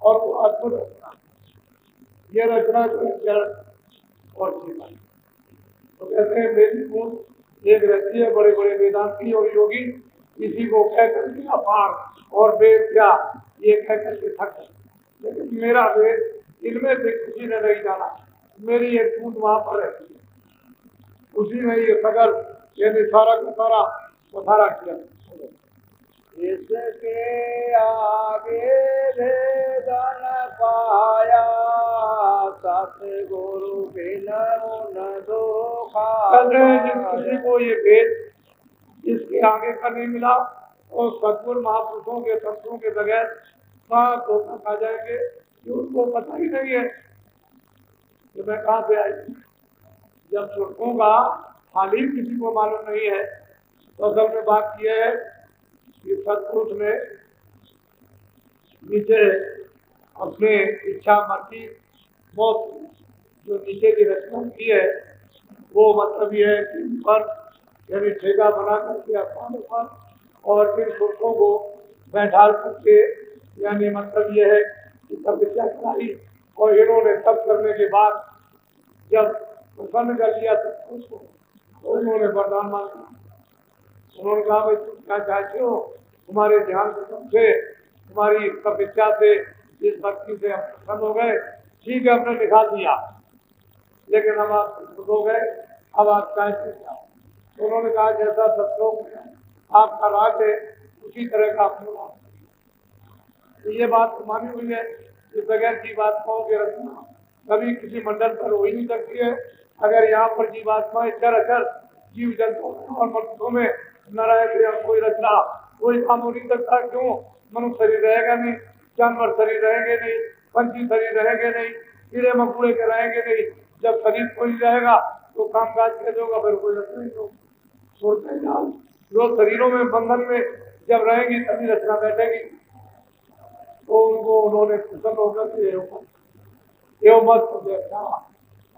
और वो अद्भुत रचना, ये रचना जड़ और चेतन। तो कहते हैं मेरी बूंद एक रहती है, बड़े बड़े वेदांती और योगी इसी को कहकर के अपार और वेद क्या ये कहकर के थक, लेकिन मेरा वेद इनमें से किसी ने नहीं जाना, मेरी एक बूंद वहां पर रहती है, उसी ने ये सकल यानी सारा का सारा पसारा किया। इसके आगे भेद न पाया, सतगुरु बिन उन दो कहते हैं जिस किसी को ये भेद इसके आगे का नहीं मिला और सतगुरु महापुरुषों के संतों के बगैर सब धोखा खा जाएंगे, कि उनको पता ही नहीं है कि मैं कहाँ से आई। जब सुरखों का हाल ही किसी को मालूम नहीं है, तो असल में बात यह है कि सतपुरुष ने नीचे अपने इच्छा मर्जी मौत जो नीचे की रचना की है, वो मतलब ये है कि ऊपर यानी ठेका बना करके आसमानों पर, और फिर सुरखों को बैठाल करके, यानी मतलब ये है कि तपस्या कराई, और इन्होंने सब करने के बाद जब प्रसन्न कर लिया सतपुरुष को, तो उन्होंने वरदान मांगा। उन्होंने कहा भाई तुम क्या चाहते हो, तुम्हारे ध्यान से, तुम्हारी तपस्या से, इस भक्ति से हम प्रसन्न हो गए, ठीक है हमने दिखा दिया, लेकिन अब आप खुश हो गए, अब आप चाहते जाओ। तो उन्होंने कहा जैसा सतलोक आपका राज है उसी तरह का अपना राज है। तो ये बात तो मानी हुई है कि बगैर जीवात्माओं के रचना कभी किसी मंडल पर हो ही नहीं सकती है। अगर यहाँ पर जीवात्माएं चर जीव जंतुओं और मनुष्यों में न रहे कोई रचना कोई काम हो नहीं सकता। क्यों? मनुष्य शरीर रहेगा नहीं, जानवर शरीर रहेंगे नहीं, पंछी शरीर रहेंगे नहीं, कीड़े मकोड़े के रहेंगे नहीं। जब शरीर कोई रहेगा तो काम काज कैसे होगा, फिर कोई रचना नहीं होगा। सोचते हैं जो शरीरों में बंधन में जब रहेंगी तभी रचना बैठेगी। तो उनको उन्होंने प्रसन्न होकर एवं मत देखा,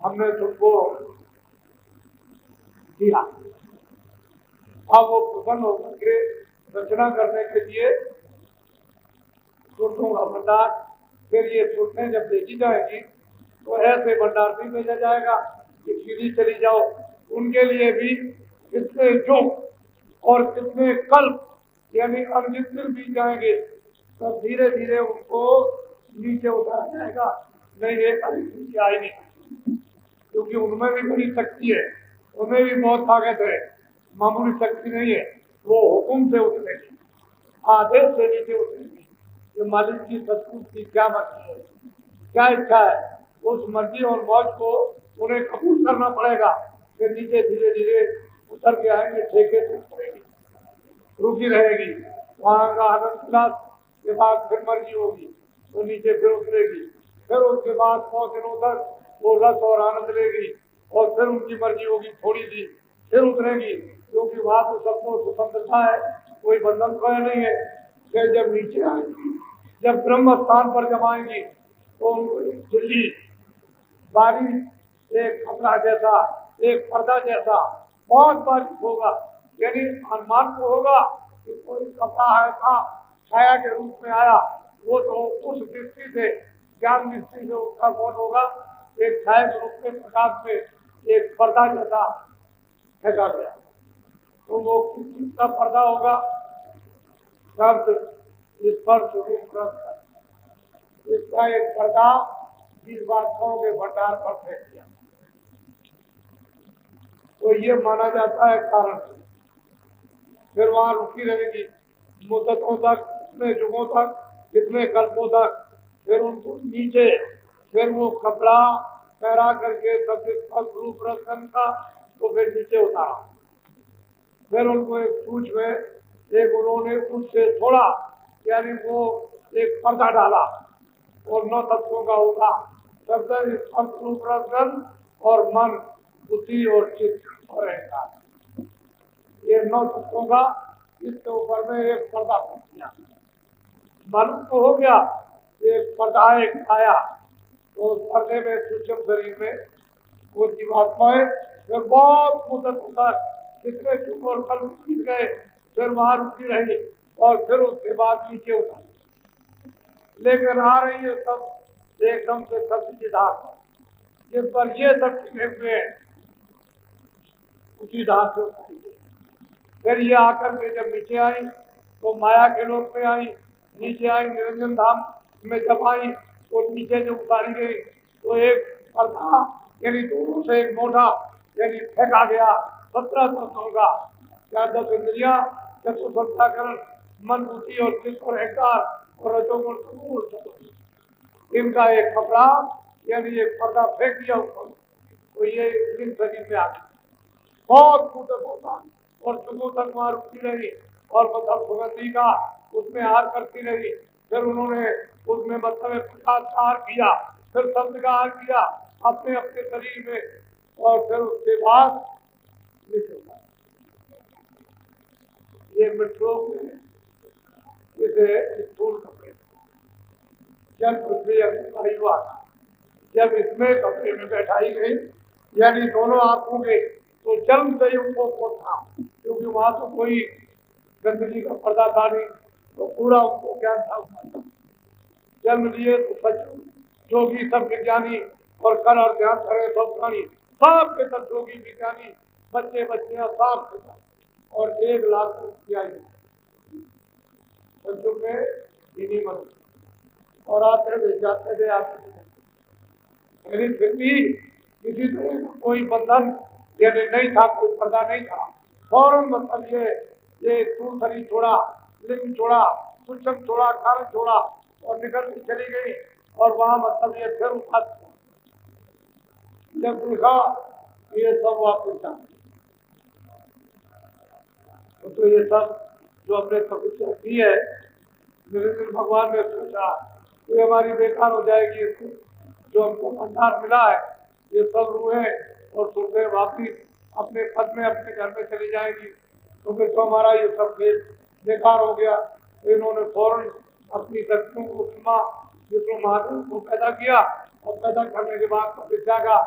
हमने तुमको दिया। अब वो प्रसन्न होकर के रचना करने के लिए सुरतों का भंडार, फिर ये सुरतें जब देखी जाएगी तो ऐसे भंडार नहीं भेजा जाएगा कि सीधी चली जाओ। उनके लिए भी कितने युग और कितने कल्प यानी अनगिनत बीत जाएंगे, तब धीरे धीरे उनको नीचे उतारा जाएगा। नहीं एक अधिक आएगी, क्योंकि उनमें भी बड़ी शक्ति है, उनमें भी बहुत ताकत है, मामूली शक्ति नहीं है। वो हुक्म से उतरेगी, आदेश से नीचे उतरेगी। जो मालिक की सतपुरुष की क्या मर्जी है, क्या इच्छा है, उस मर्जी और मौज को उन्हें कबूल करना पड़ेगा। फिर नीचे धीरे धीरे उतर के आएंगे, ठेके से उतरेगी, रुकी रहेगी, वहां का आनंद उल्लास के बाद फिर मर्जी होगी तो नीचे फिर उतरेगी। फिर उसके बाद 100 दिनों तक वो रस और आनंद लेगी, और फिर उनकी मर्जी होगी थोड़ी सी फिर उतरेगी, क्योंकि वहां तो सबको स्वतंत्रता है, कोई बंधन तो नहीं है। फिर जब नीचे आएंगी, जब ब्रह्म स्थान पर जब आएंगी तो उनको एक झिल्ली बारी, एक कपड़ा जैसा, एक पर्दा जैसा बहुत बारीक होगा, यानी अनुमान को होगा कि कोई कपड़ा है था छाया के रूप में आया। वो तो उस दृष्टि से, ज्ञान दृष्टि से उसका कौन होगा, एक छाया के रूप में प्रकाश में एक पर्दा जैसा फेंका गया। तो वो किसका पर्दा होगा? शब्द स्पर्श रूप रस, इसका एक पर्दा जिस बातों के भंडार पर फेंक दिया। तो ये माना जाता है कारण। फिर वहां रुकी रहेगी मुद्दतों तक, कितने युगों तक, कितने कल्पों तक। फिर उनको नीचे फिर वो कपड़ा पहरा करके सब रूप रसन का तो फिर नीचे उतारा। फिर उनको एक सूच में एक उन्होंने उससे थोड़ा यानी वो एक पर्दा डाला और 9 तत्वों का होगा, शब्द रूप रसन और मन, बुद्धि और चित्त और अहंकार, ये 9 तत्वों का इसके ऊपर में एक पर्दा बन गया। मन को हो गया एक पर्दा एक आया, तो उस पर्दे में सूक्ष्म शरीर में वो जीवात्माएं फिर बहुत मुद्दत होता कितने चुप और कल बीत गए, फिर वहां रुकी रही और फिर उसके बाद नीचे उतार लेकर आ रही है सब एकदम से सब सिद्धार्थ, जिस पर ये सब टिके हुए हैं उसी धार से उतारी। फिर ये आकर के जब नीचे आई तो माया के लोक में आई, नीचे आई निरंजन धाम में जब आई तो नीचे जो उतारी गई तो एक पर्दा यानी दोनों से एक मोटा यानी फेंका गया 17 तत्वों का, क्या 10 इंद्रिया, चतुर्भुजाकरण, मन, बुद्धि और चित्त और अहंकार और रजोगुण तमोगुण, इनका एक कपड़ा यानी एक पर्दा फेंक दिया ऊपर, तो ये इन शरीर में आ गया। बहुत फूटक होता और सुबह तक वहां रुकती रही और मतलब सुगंधी का उसमें हार करती रही। फिर उन्होंने उसमें मतलब प्रकाश का हार किया, फिर शब्द का हार किया अपने अपने शरीर में, और फिर उसके बाद ये मित्रों में इसे स्थूल कपड़े, जब पृथ्वी वायु आता, जब इसमें कपड़े में बैठाई गई यानी दोनों आंखों के, तो जन्म से ही उनको था, क्योंकि वहां तो कोई गंदगी का पर्दा था नहीं, तो पूरा उनको ज्ञान था। जन्म लिए तो सच जोगी सब विज्ञानी और कर और ध्यान करे सब प्राणी, सब के सब जोगी विज्ञानी, बच्चे बच्चियां सब के सब, और 1 लाख रुपया बच्चों में इन्हीं मनुष्य और आते थे जाते थे आते थे। लेकिन फिर भी किसी तरह का कोई बंधन यानी नहीं था, कोई पर्दा नहीं था। फौरन मतलब ये स्थूल शरीर छोड़ा, लिंग छोड़ा, सूक्ष्म छोड़ा, कारण छोड़ा और निकल के चली गई, और वहां मतलब ये फिर उठा, जब देखा ये सब वापस आ, तो ये सब जो हमने तपस्या की है, निरंजन भगवान ने सोचा तो हमारी बेकार हो जाएगी, जो हमको भंडार मिला है ये सब रूहें और सुरदेव वापिस अपने पद में अपने घर में चली जाएगी, तो फिर तो हमारा ये सब खेल बेकार हो गया। तो इन्होंने फौरन अपनी शक्तियों को क्षमा विष्णु महादेव को पैदा किया, और पैदा करने के बाद तपस्या का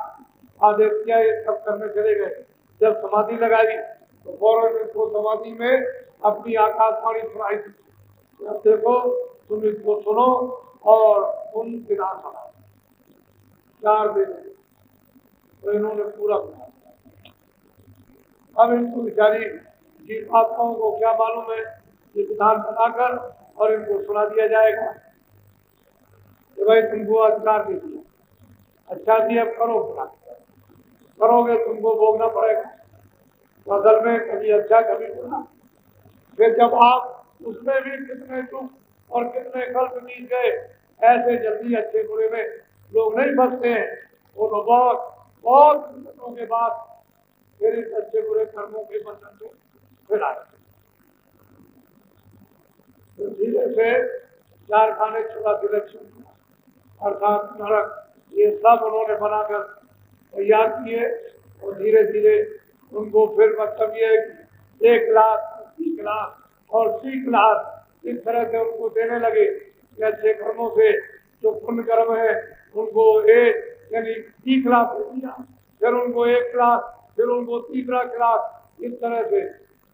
आदेश किया, ये सब करने चले गए। जब समाधि लगाई तो फौरन इनको समाधि में अपनी आकाशवाणी सुनाई थी, देखो तुम इसको सुनो और उन विधान बनाओ। 4 दिन तो इन्होंने पूरा बनाया। अब इनको बेचारी जीवात्माओं को क्या मालूम है, ये विधान बनाकर और इनको सुना दिया जाएगा कि भाई तुमको अधिकार दे दिया, अच्छा जी अब करो, बुरा करोगे तुमको भोगना पड़ेगा, तो असल में कभी अच्छा कभी बुरा। फिर जब आप उसमें भी कितने दुख और कितने कल्प बीत गए, ऐसे जल्दी अच्छे बुरे में लोग नहीं फंसते हैं, वो तो बहुत बहुत दिनों के बाद फिर इस अच्छे बुरे कर्मों के बंधन से फिर आए। तो धीरे से 4 खाने छुड़ा डिरेक्शन अर्थात नरक, ये सब उन्होंने बनाकर तैयार किए, और धीरे धीरे उनको फिर मतलब ये 1 लाख 30 लाख और 30 लाख इस तरह से उनको देने लगे कि अच्छे कर्मों से जो पुण्य कर्म है उनको 1 यानी 30 लाख दिया, फिर उनको 1 लाख, फिर उनको 3 लाख, इस तरह से,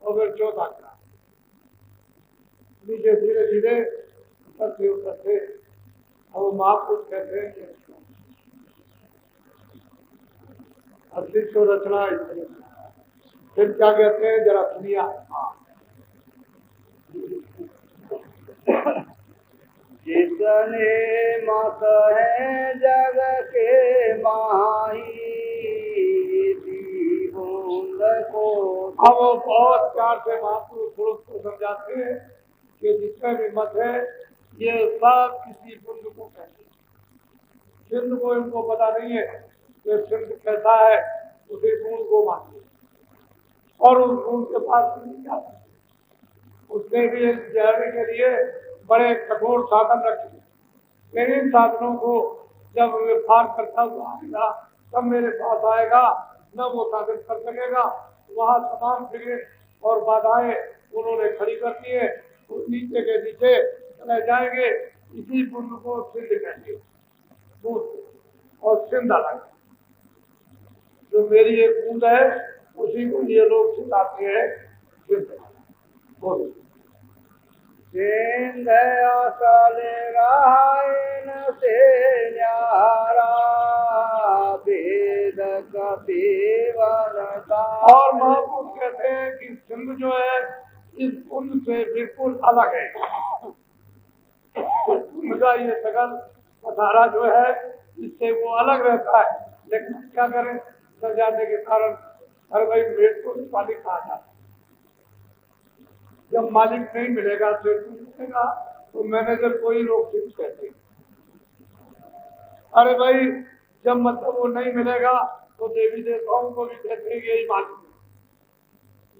और फिर 14 लाख नीचे धीरे धीरे उतरते अब महापुरुष कहते हैं अस्तित्व रचना। फिर क्या कहते हैं जरा सुनिया, जितने मत है जग के माही, बूंद को अब वो बहुत प्यार से महापुरुष को समझाते हैं कि जितने भी मत है ये सब किसी बुंद को कहते हैं। सिंध को इनको पता नहीं है कि सिंध कैसा है, उसी बूंद को मानते हैं, और उस बूंद के पास नहीं जाते। उसने भी जाने के लिए बड़े कठोर साधन रखे, लेकिन इन साधनों को जब पार करता हुआ आएगा तब मेरे पास आएगा, न वो साधन कर सकेगा। वहाँ तमाम फिक्र और बाधाएं उन्होंने खड़ी कर दी है, उस नीचे के नीचे रह जाएंगे। इसी बुंद को सिंध कहेंगे, और सिंध अलग, जो मेरी एक बूंद है उसी को ये लोग सिखाते हैं सिंध। बोलो सिंध असल रायन से न्यारा, वेद कपिवन का। और महापुरुष कहते हैं कि सिंध जो है इस कुंड से बिल्कुल अलग है। उनका ये सगल पथारा जो है इससे वो अलग रहता है, लेकिन क्या करें सर जाने के कारण हर भाई पेट को पानी खा जाता है। जब मालिक नहीं मिलेगा तो मिलेगा, तो मैनेजर को ही लोग फिक्स कहते हैं। अरे भाई, जब मतलब वो नहीं मिलेगा तो देवी देवताओं को भी कहते हैं यही मालिक है,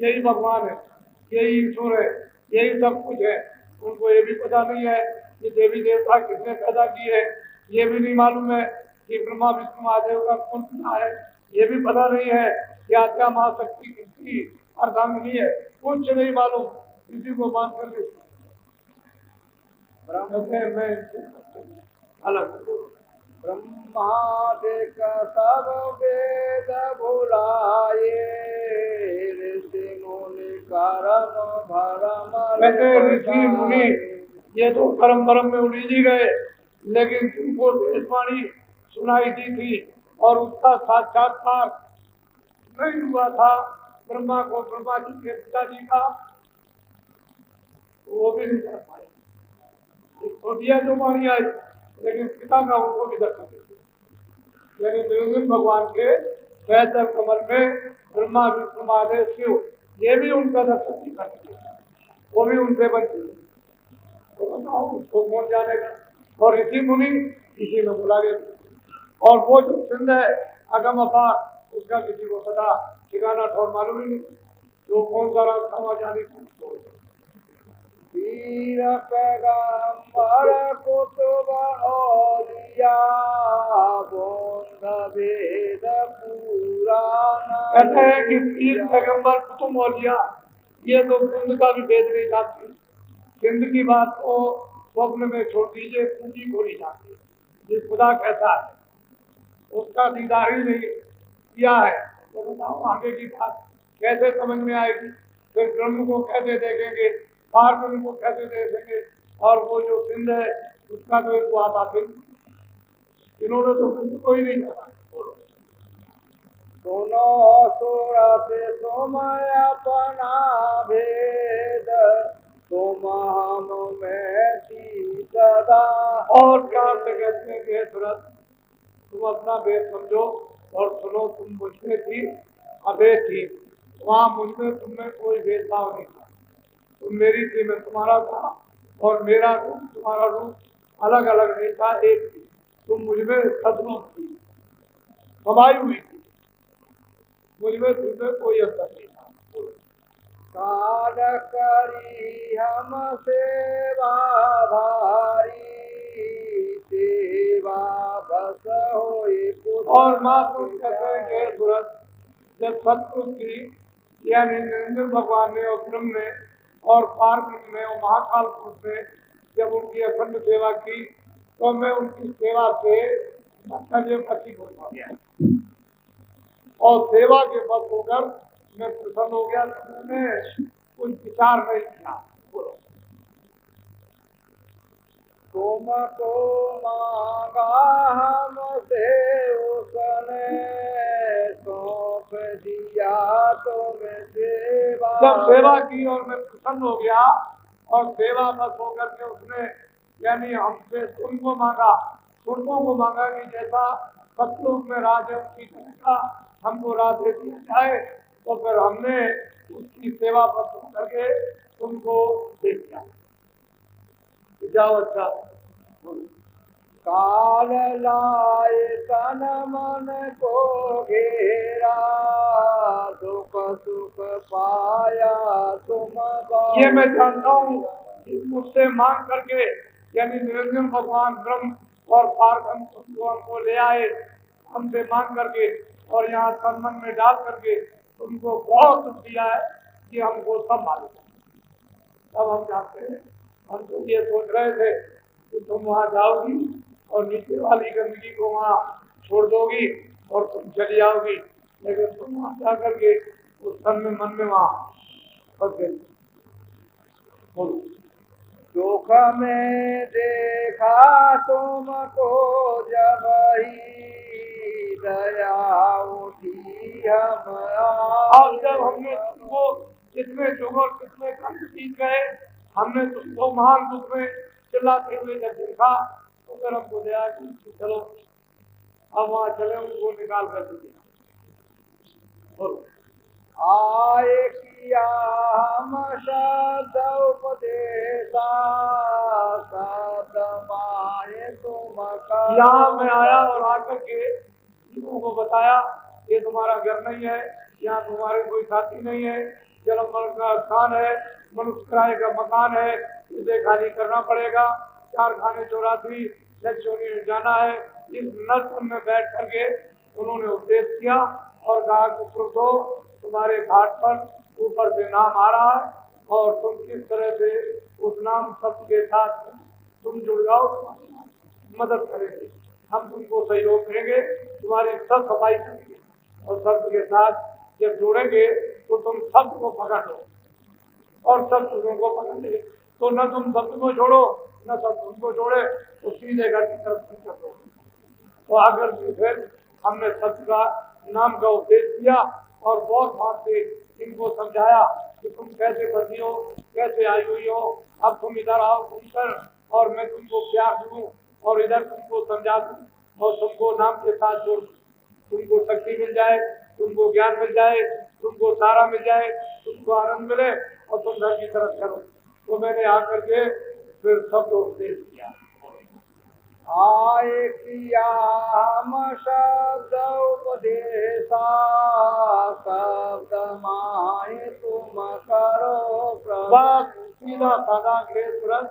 यही भगवान है, यही ईश्वर है, यही सब कुछ है। उनको ये भी पता नहीं है कि देवी देवता किसने पैदा किए है, ये भी नहीं मालूम है कि ब्रह्मा विष्णु महादेव का कौन पिता है, ये भी पता नहीं है कि आत्या महाशक्ति किसकी अर्धांगिनी है, कुछ नहीं मालूम। किसी को मान कर ले मैं अलग ब्रह्मादिक सब वेद भुलाए, ऋषि मुनि कर्म भरम कहते ऋषि मुनि ये तो कर्म भरम में उलझी गए, लेकिन तुमको देशवाणी सुनाई दी थी और उसका साक्षात्कार नहीं हुआ था। ब्रह्मा को ब्रह्मा जी के पिताजी का वो भी नहीं कर पाए। दिया जो वाणी आई, लेकिन पिता का उनको भी दर्शन दिया। लेकिन निरंजन भगवान के पैदल कमल में ब्रह्मा विष्णु महादेव शिव ये भी उनका दर्शन नहीं कर सके, वो भी उनसे बचे। तो बताओ उसको कौन जानेगा। और ऋषि मुनि इसी में बुला गए। और वो जो सिंध है अगम अपार, उसका किसी को पता ठिकाना ठौर मालूम ही नहीं, तो कौन सा रास्ता वहां जाने को। वीर पैगंबर कुतुब औलिया, बोध वेद पुराण। कहते हैं कि पीर पैगंबर कुतुब औलिया ये तो सिंध का भी भेद नहीं जानते। सिंध की बात को स्वप्न में छोड़ दीजिए, पूंजी खोली जाती है। ये खुदा कैसा है उसका दीदार ही नहीं किया है, तो बताओ आगे की बात कैसे समझ में आएगी। फिर ब्रह्म को कैसे देखेंगे, पार ब्रह्म को कैसे देखेंगे, और वो जो सिंध है उसका तो इनको आता फिर इन्होंने तो सिंध को ही नहीं जाना। सुनो सुरत तुम अपना भेद, तुम हम में थी सदा। और प्यार से कहते हैं कि सुरत तुम अपना भेद समझो और सुनो, तुम मुझमें थी अभेद थी, वहां मुझमें तुमने कोई भेदभाव नहीं था। तुम मेरी थी, मैं तुम्हारा था, और मेरा रूप तुम्हारा रूप अलग अलग नहीं था, एक थी। तुम मुझमें सदरूप थी, समाई हुई थी, मुझमें तुमने कोई अंतर नहीं था। काल करी हम सेवा भारी, सेवा बस होई पुत्र। और महापुरुष कहते हैं कि सूरत जब सतपुरुष की यानी निरंजन भगवान ने और ब्रह्म ने और पार ब्रह्म ने और महाकाल पुरुष ने जब उनकी अखंड सेवा की, तो मैं उनकी सेवा से बची हो गया और सेवा के बस होकर मैं प्रसन्न हो गया। मैंने कुछ विचार नहीं किया। बोलो तुमको मांगा हमसे उसने, सौंप दिया तुम्हें सेवा। जब सेवा की और मैं प्रसन्न हो गया और सेवा बस होकर के उसने यानी हमसे सुनको मांगा, सुनको को मांगा कि जैसा सतलोक में राज है उसकी तरह हमको राज दे दिया जाए, तो फिर हमने उसकी सेवा बस होकर के उनको दे दिया। जाओ अच्छा। काल लाए तन मन को घेरा, दुख सुख पाया तुम। ये मैं जानता हूँ कि मुझसे मांग करके यानी निरंजन भगवान ब्रह्म और पारब्रह्म तुमको हमको ले आए, हमसे मांग करके और यहाँ तन मन में डाल करके तुमको बहुत सुख दिया है कि हमको सब मालूम है। तब हम जानते हैं, हम तो ये सोच रहे थे कि तुम वहाँ जाओगी और नीचे वाली गंदगी को वहाँ छोड़ दोगी और तुम चली आओगी, लेकिन तुम वहाँ जा करके उस तन में मन में वहाँ फंस गई। बोलो दुख में देखा तुमको जब ही, दया उठी हम। और जब हमने तुमको कितने जुगों कितने कष्ट सीख गए, हमने तुमको महान दुख में चिल्लाते हुए जब देखा, तो फिर हमको दया की चलो अब वहाँ चले, उनको निकाल कर दिया। आए किया हम शब्द उपदेशा शब्द माए तुम यहाँ मैं आया और आकर के लोगों को बताया ये तुम्हारा घर नहीं है, यहाँ तुम्हारे कोई साथी नहीं है, जन्म मरण का स्थान है, मनुष्य किराए का मकान है, इसे खाली करना पड़ेगा, 4 खाने 84 लक्ष्मी में जाना है। इस नस्ल में बैठ करके उन्होंने उपदेश किया और कहा कि सुनो तुम्हारे घाट पर ऊपर से नाम आ रहा है और तुम किस तरह से उस नाम शब्द के साथ तुम जुड़ जाओ, मदद करेंगे, हम तुमको सहयोग देंगे, तुम्हारी सब सफाई करेंगे और शब्द के साथ जब जुड़ेंगे तो तुम शब्द को पकड़ लो और सब तुमको पकड़ ले, तो न तुम शब्द को छोड़ो न सब तुमको छोड़े, तो सीधे घर की तरफ तुम कर दो। तो आकर फिर हमने सत्य का नाम का उपदेश किया और बहुत बात से इनको समझाया कि तुम कैसे बची हो, कैसे आई हुई हो, अब तुम इधर आओ घूमकर और मैं तुमको प्यार दूं और इधर तुमको समझा दूं और तुमको नाम के साथ जोड़ दूं, तुमको शक्ति मिल जाए, तुमको ज्ञान मिल जाए, तुमको सारा मिल जाए, तुमको आनंद मिले और तुम घर की तरफ चलो। तो मैंने आकर के फिर सब उपदेश किया। आए किया हम शब्द उपदेशा शब्द माए तुम करो बस सीधा साधा ग्रेस व्रत,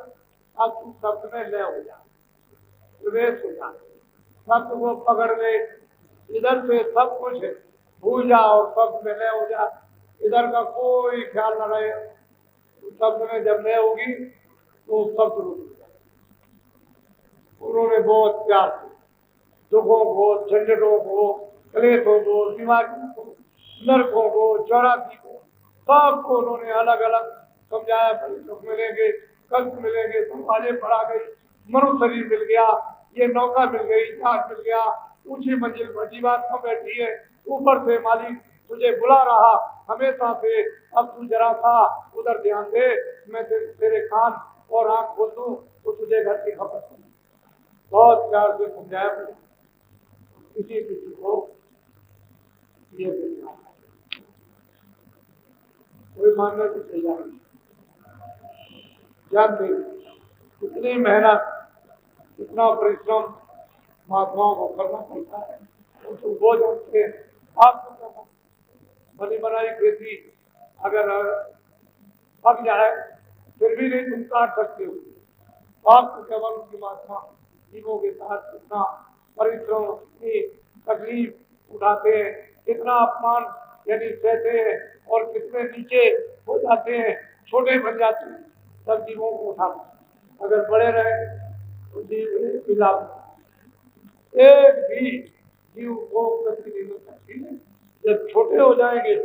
अब तुम शब्द में ले हो जा, प्रवेश हो जा, शब्द को पकड़ ले, इधर से सब कुछ भूल जा और शब्द में ले हो जा, इधर का कोई ख्याल न रहे। शब्द में जब ले होगी तो शब्द रुक जाए। उन्होंने बहुत प्यार से दुखों को, झंझटों को, क्लेशों को, दिमागी को, नरकों को, चौरासी को, सबको उन्होंने अलग अलग समझाया। दुख मिलेंगे, कष्ट मिलेंगे, तुम आगे बढ़ा गई, मनुष्य शरीर मिल गया, ये नौका मिल गई, जहाज मिल गया, ऊंची मंजिल पर जीवात्मा बैठी है, ऊपर से मालिक तुझे बुला रहा हमेशा से, अब तू जरा सा उधर ध्यान दे, मैं तेरे कान और आंख खोल दूं तो तुझे घर की खबर सुन। बहुत प्यार से समझाया किसी किसी को ये कोई मानने को तैयार नहीं। जानते कितनी मेहनत, कितना परिश्रम महात्माओं को करना पड़ता है, तो वो जानते हैं। आपको बनी बनाई खेती अगर पक जाए फिर भी नहीं तुम काट सकते हो। आपको केवल उनकी महात्मा जीवों के साथ कितना परिश्रम, कितनी तकलीफ उठाते हैं, कितना अपमान यानी सहते हैं और कितने नीचे हो जाते हैं, छोटे बन जाते हैं, सब जीवों को उठाते। अगर बड़े रहे तो जीव मिला एक भी जीव को गति नहीं मिल सकती है। जब छोटे हो जाएंगे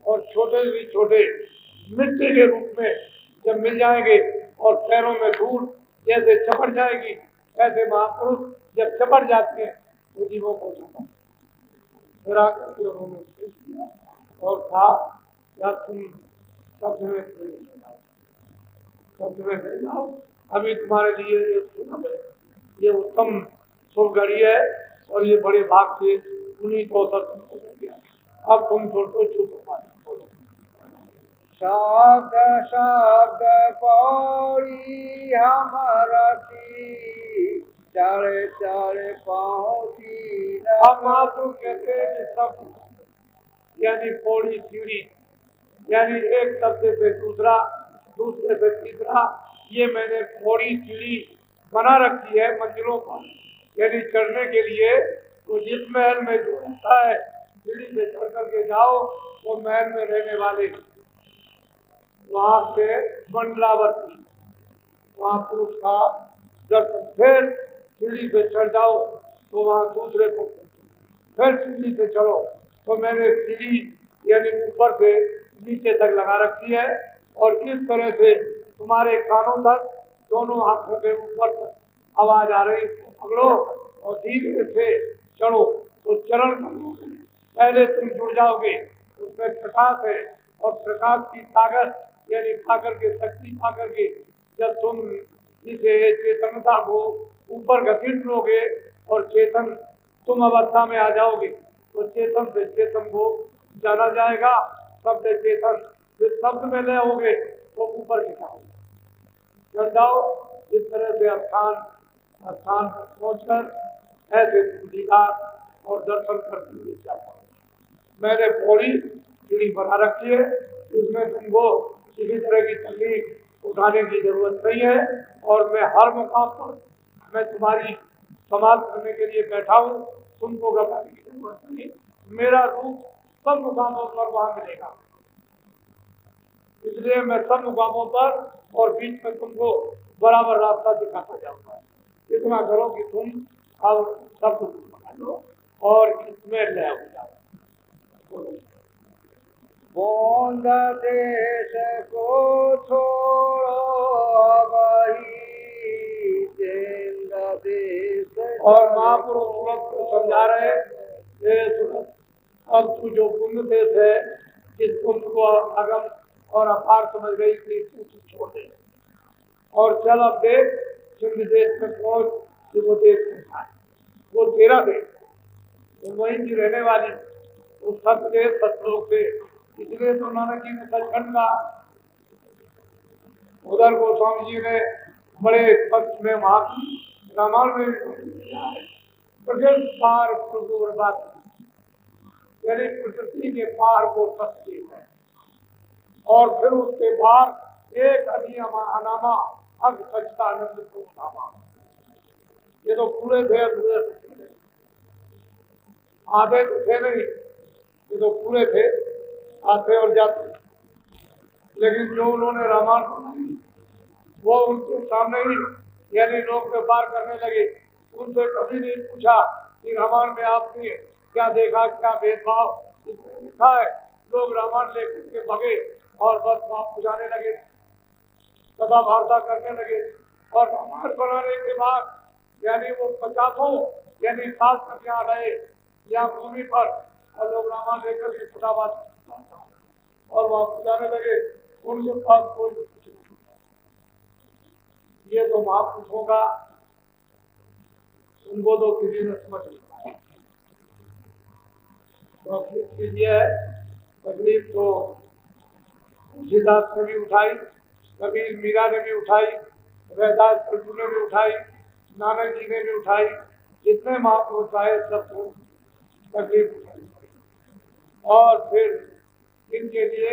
और छोटे भी छोटे मिट्टी के रूप में जब मिल जाएंगे और पैरों में धूल जैसे चपट जाएगी, ऐसे महापुरुष जब चपट जाते हैं तो जीवों को फिर आकर के उन्होंने और कहा या तुम शब्द में जाओ, अभी तुम्हारे लिए ये उत्तम शुभ घड़ी है और ये बड़े भाग से उन्हीं को तुमको दे दिया। अब तुम छोटो चुप हो। शब्द शब्द पौड़ी हमारा की चढ़े चढ़े पहुँची। अब महापुरुष कहते हैं कि शब्द यानी पौड़ी सीढ़ी, यानी एक शब्द से दूसरा, दूसरे से तीसरा, ये मैंने पौड़ी सीढ़ी बना रखी है मंजिलों पर, यानी चढ़ने के लिए। तो जिस महल में जो रहता है सीढ़ी से चढ़ करके जाओ वो महल में रहने वाले वहां से मंडलावर्ती महापुरुष का दर्शन, फिर सीढ़ी से चढ़ जाओ तो वहां दूसरे को, फिर सीढ़ी से चढ़ो तो मैंने सीढ़ी यानी ऊपर से नीचे तक लगा रखी है और इस तरह से तुम्हारे कानों तक, दोनों आंखों के ऊपर तक आवाज आ रही, पकड़ो और धीरे से चढ़ो। तो चरण पहले तुम जुड़ जाओगे, उसमें प्रकाश है और प्रकाश की ताकत यानी पाकर के शक्ति पाकर के जब तुम इसे चेतनता को ऊपर घसीट लोगे और चेतन तुम अवस्था में आ जाओगे तो चेतन से चेतन को जाना जाएगा शब्द चेतन, जिस शब्द में ले होगे वो ऊपर की जाओगे। चल जाओ इस तरह से स्थान पहुंचकर ऐसे दीदार और दर्शन करते हुए जाओ। मैंने पौड़ी सीढ़ी बना रखी है, इसमें तुमको किसी तरह की तकलीफ उठाने की जरूरत नहीं है। और मैं हर मुकाम पर मैं तुम्हारी समाज करने के लिए बैठा हूँ, तुमको घबराने की जरूरत नहीं। मेरा रूप सब मुकामों पर वहां मिलेगा, इसलिए मैं सब मुकामों पर और बीच में तुमको बराबर रास्ता दिखाता जाऊंगा। इतना करो कि तुम अब सब कुछ बना लो और इसमें लय हो जाओ। बोंद देश को छोड़ो वही जिंद देश। और महापुरुष सूरत को समझा रहे, ये सूरत अब तू जो पुण्य देश है, इस पुण्य को अगम और अपार समझ गई थी, तू छोड़ दे और चल अब देख सिंध देश में पहुंच कि वो देश कैसा है। वो तेरा देश, वो वहीं की रहने वाली उस सतदेव सतलोक से। इसलिए तो नानक जी ने सचखंड का उधर गोस्वामी जी ने बड़े पक्ष में वहां रामायण में प्रकृति पार यानी प्रकृति के पार को सत्य है। और फिर उसके बाद एक अनामा अग सच्चिदानंद को नामा। ये तो पूरे थे अधूरे थे, आधे तो थे नहीं, ये तो पूरे थे, आते और जाते। लेकिन जो उन्होंने रामायण बनाई वो उनके सामने ही यानी लोग व्यापार करने लगे। उनसे कभी नहीं पूछा कि रामायण में आपने क्या देखा, क्या भेदभाव लिखा है। लोग रामायण लेकर के भगे और बस वहां पुजाने लगे, कथा वार्ता करने लगे। और रामायण बनाने के बाद यानी वो 50 यानी साल तक यहाँ रहे यहाँ भूमि पर, और लोग रामायण लेकर के कथा बात और वहां पुजाने लगे। उनके पास कोई कुछ नहीं। ये तो महापुरुषों का, उनको तो किसी ने समझ नहीं पाया। तकलीफ तो तुलसीदास ने भी उठाई, कबीर मीरा ने भी उठाई, रैदास प्रभु ने भी उठाई, नानक जी ने भी उठाई। जितने महापुरुष आए सबको तकलीफ उठाई और फिर इनके लिए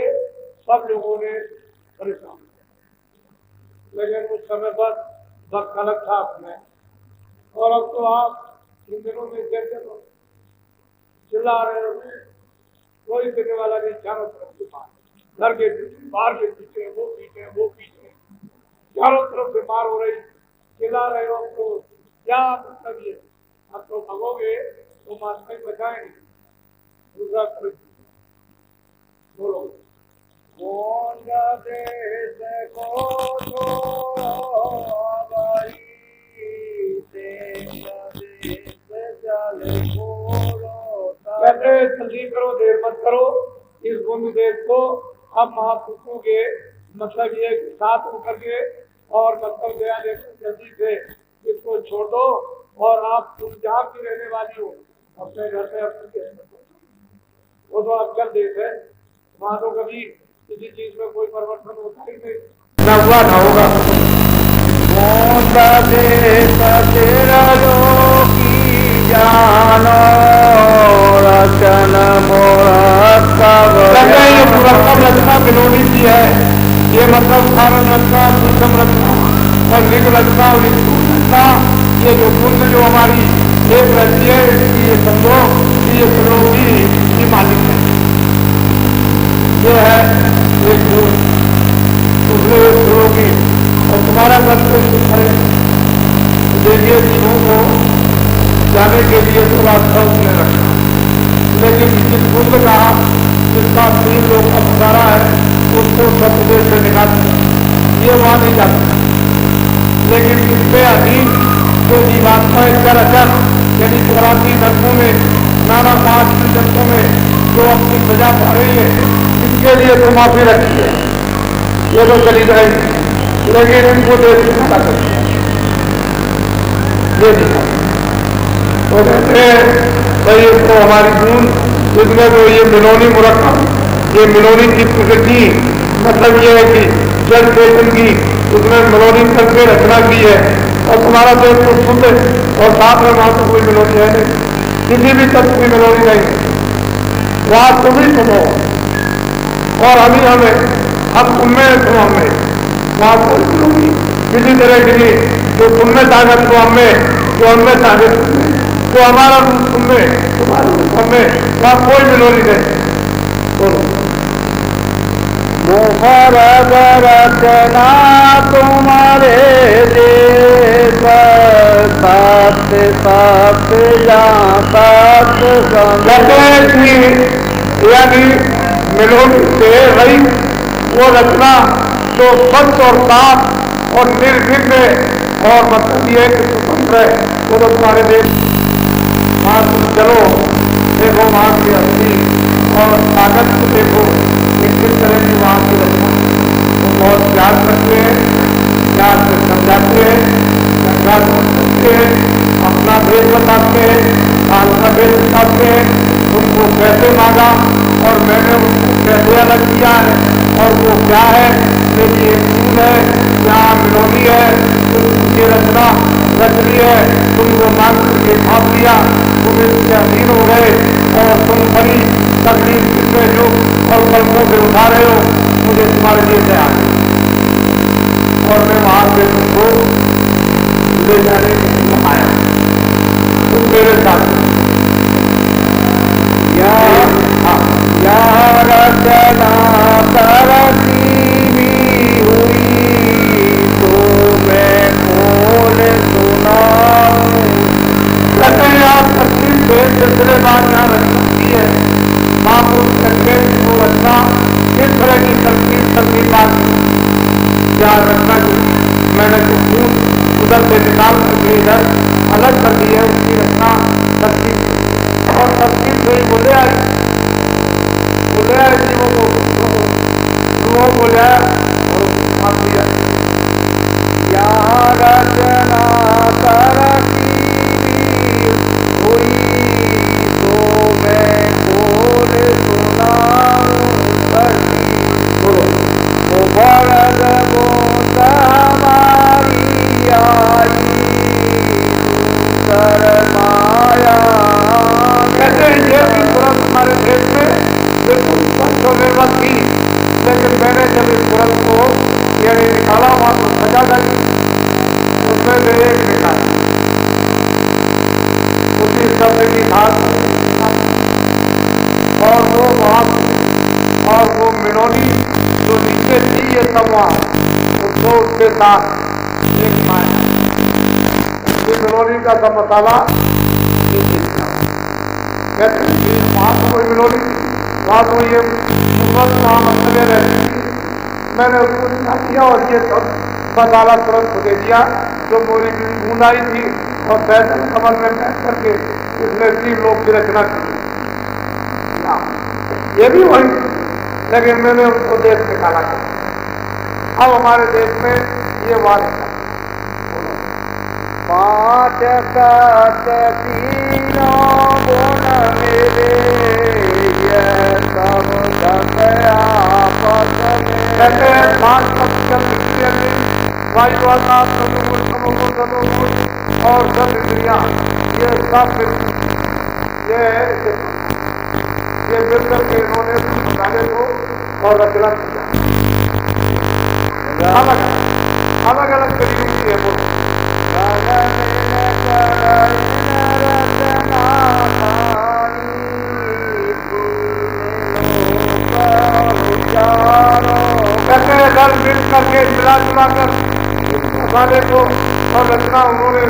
सब लोगों ने परेशान। लेकिन उस समय पर वक्त अलग था अपने। और अब तो आप इन दिनों में देखते हो चिल्ला रहे हो, कोई देने वाला नहीं, चारों तरफ से मार, घर के पीछे, बाहर के पीछे, वो पीछे, चारों तरफ से मार हो रही, चिल्ला रहे हो। तो क्या मतलब ये, अब तो भगोगे तो माता ही बचाएंगे, दूसरा कोई बोलो। बोंद देश को छोड़ो वही जिंद देश चल बोलो। कहते जल्दी करो, देर मत करो। इस भूमि देश को अब महापुरुषों के मतलब ये साथ होकर के और मतलब गया जल्दी से इसको छोड़ दो। और आप तुम जहाँ की रहने वाली हो अपने घर में अपने वो तो अक्कल देश है, वहाँ तो कभी किसी चीज में कोई परिवर्तन होता ही नहीं, ना हुआ ना होगा। बोंद देश तेरा की जानो रचन मुरक्कब। ये मुरक्कब रचना बिलोनी की है। ये मतलब कारण रचना, सूक्ष्म रचना और लिंग रचना और रचना, ये जो कुंड जो हमारी एक रची है, इसकी ये समझो कि ये श्लोकी की मालिक है। ये है एक दूसरे श्लोकी और तुम्हारा घर को देखिए चीजों को जाने के लिए तो रास्ता उसने रखा। लेकिन जिस कुंड का जिसका 3 लोग का पुकारा है उसको सतदेश से निकाल ये वहां नहीं जाता। लेकिन इसके अधीन जो जीवात्मा चर यानी 84 धर्मों में नाना 5 जन्मों में जो अपनी सजा पा रही है, इसके लिए तो माफी रखी है, ये तो चली जाएगी। लेकिन इनको देश दिखा सकते ये दिखा वो कहते हैं भाई इसको हमारी खून इसमें तो ये बिलोनी मुरक्कब ये मिलोनी की प्रकृति मतलब ये है कि जल चेतन की उसमें मिलोनी करके रचना की है और तुम्हारा देश तो शुद्ध और साथ में वहां तो कोई मिलोनी है नहीं, किसी भी तत्व की मिलोनी नहीं, वहां तुम ही तुम हो और अभी हमें अब तुम में तुम हमें, वहां कोई मिलोनी किसी तरह की नहीं, जो तुम में ताकत तो हमें, जो हमें ताकत तुम्हें, जो हमारा रूप तुम्हें, तुम्हारा रूप हमें, वहां कोई मिलोनी नहीं। बोलो मुखर रचना तुम्हारे देश सत सत जात यानी मिलोनी से रही वो रचना जो स्वच्छ और साफ और निर्विघ्न और मतलब ये कि स्वतंत्र है, वो तो तुम्हारे देश वहां तुम चलो देखो वहां की अस्थि और ताकत को देखो किस तरह की वहां की रचना, वो बहुत प्यार करते हैं, प्यार से समझाते हैं, संज्ञात्मक करते हैं, अपना भेद बताते हैं, अपना भेद बताते हैं, उनको कैसे मांगा और मैंने उनको कैसे अलग किया है और वो क्या है, मेरी एक खून है, यहाँ मिलोनी है, तुम ये रचना रच ली है, तुमको मांग करके भाप लिया, तुम इसके अधीन हो गए और तुम बड़ी तकलीफ में जो और कल्पों से उठा रहे हो, मुझे तुम्हारे लिए तैयार है और मैं वहां से तुमको ले जाने के लिए आया, तुम मेरे साथ रचना तरती भी हुई तो मैं बोल सुनाऊं। कहते हैं आप तरकीब से सिलसिले बाद यहाँ रचना की है, महापुरुष कहते हैं वो रचना किस तरह की तरकीब बात क्या रचना की, मैंने जो खून उधर से निकाल करके इधर अलग कर दी है उसकी रचना तरकीब और तरकीब से ही बोले आई जीवों को रूहों को ले आया और उसको मार दिया। यहाँ रचना तरती हुई तो मैं बोल सुनाऊं सही। मुबारक बोत हमारी आई सुंदर माया। कहते हैं ये भी तुरंत हमारे देश में बिल्कुल स्पष्ट होने वाली थी, लेकिन मैंने जब इस तुरंत को यानी निकाला वहां तो सजा डाली, उसमें से एक निकाला उसी शब्द की धार और वो वहां और वो मिलोनी जो नीचे थी ये सब वहां उसको उसके साथ एक माया, ये मिलोनी का सब मसाला नीचे था। कहते हैं कि वहां तो कोई मिलोनी थी, वहां तो ये वहां मसले रहती थी, मैंने उसको निकाल दिया और ये सब मसाला तुरंत दे दिया जो मोरी बूंद आई थी और बैठक कमल में बैठ करके इसने 3 लोग की रचना की, ये भी वही, लेकिन मैंने उसको देश निकाला कर। अब हमारे देश में ये वार 5 तीनों गुण मेरे ये सब आपस में। कहते हैं 5 वायु आकाश सतुगुण तमोगुण सतोगुण और सब इंद्रियां ये सब ये मिलकर के इन्होंने मसाले को और रचना किया, अलग अलग तरीकों की है वो कहते हैं दल मिल करके मिला जुला कर इस मसाले को और रचना उन्होंने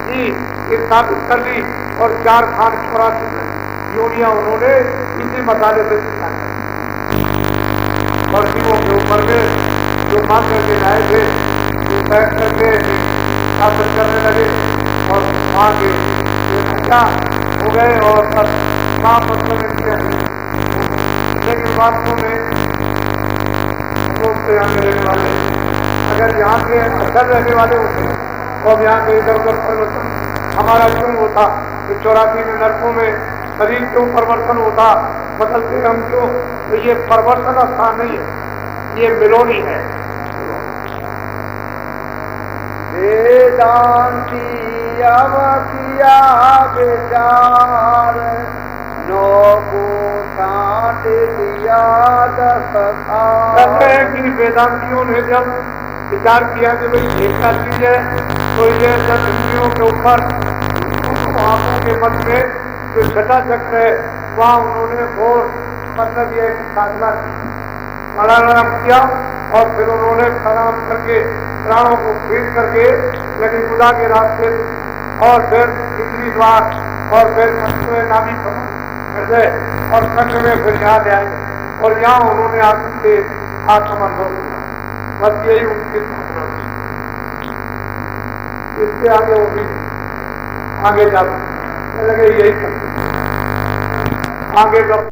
ही स्थापित कर ली और 4 खान 84 योनियां उन्होंने इसी मसाले से और जीवों के ऊपर में जो मांग करके लाए थे जो बैठ करके स्थापित करने लगे और वहां के अच्छा हो गए और सब काम मतलब किया, लेकिन वास्तव में से यहाँ रहने वाले अगर यहाँ के अक्सर रहने वाले होते और यहाँ के इधर उधर परिवर्तन हमारा क्यों होता, 84 नरकों में शरीर क्यों परिवर्तन होता, बदलते हम क्यों तो ये प्रवर्तन स्थान नहीं है, ये मिलोनी है। वेदांती अब किया विचार नो को छाट दिया कहते हैं कि वेदांतियों ने जब विचार किया कि भाई एक का चीज है, तो ये जब इंद्रियों के ऊपर आंखों के मध्य में जो छठा चक्र है वहाँ उन्होंने घोर मतलब ये साधना की, प्राणायाम किया और फिर उन्होंने प्राणायाम करके प्राणों को फ्रीज करके लेकिन खुदा के रास्ते और फिर भीतरी द्वार और फिर नाभि हृदय और कंठ में फिर यहाँ ले आए और यहाँ उन्होंने आत्म से आत्मअनुभव किया। बस यही उनकी साधना, इससे आगे वो भी आगे जा लगे यही करते आगे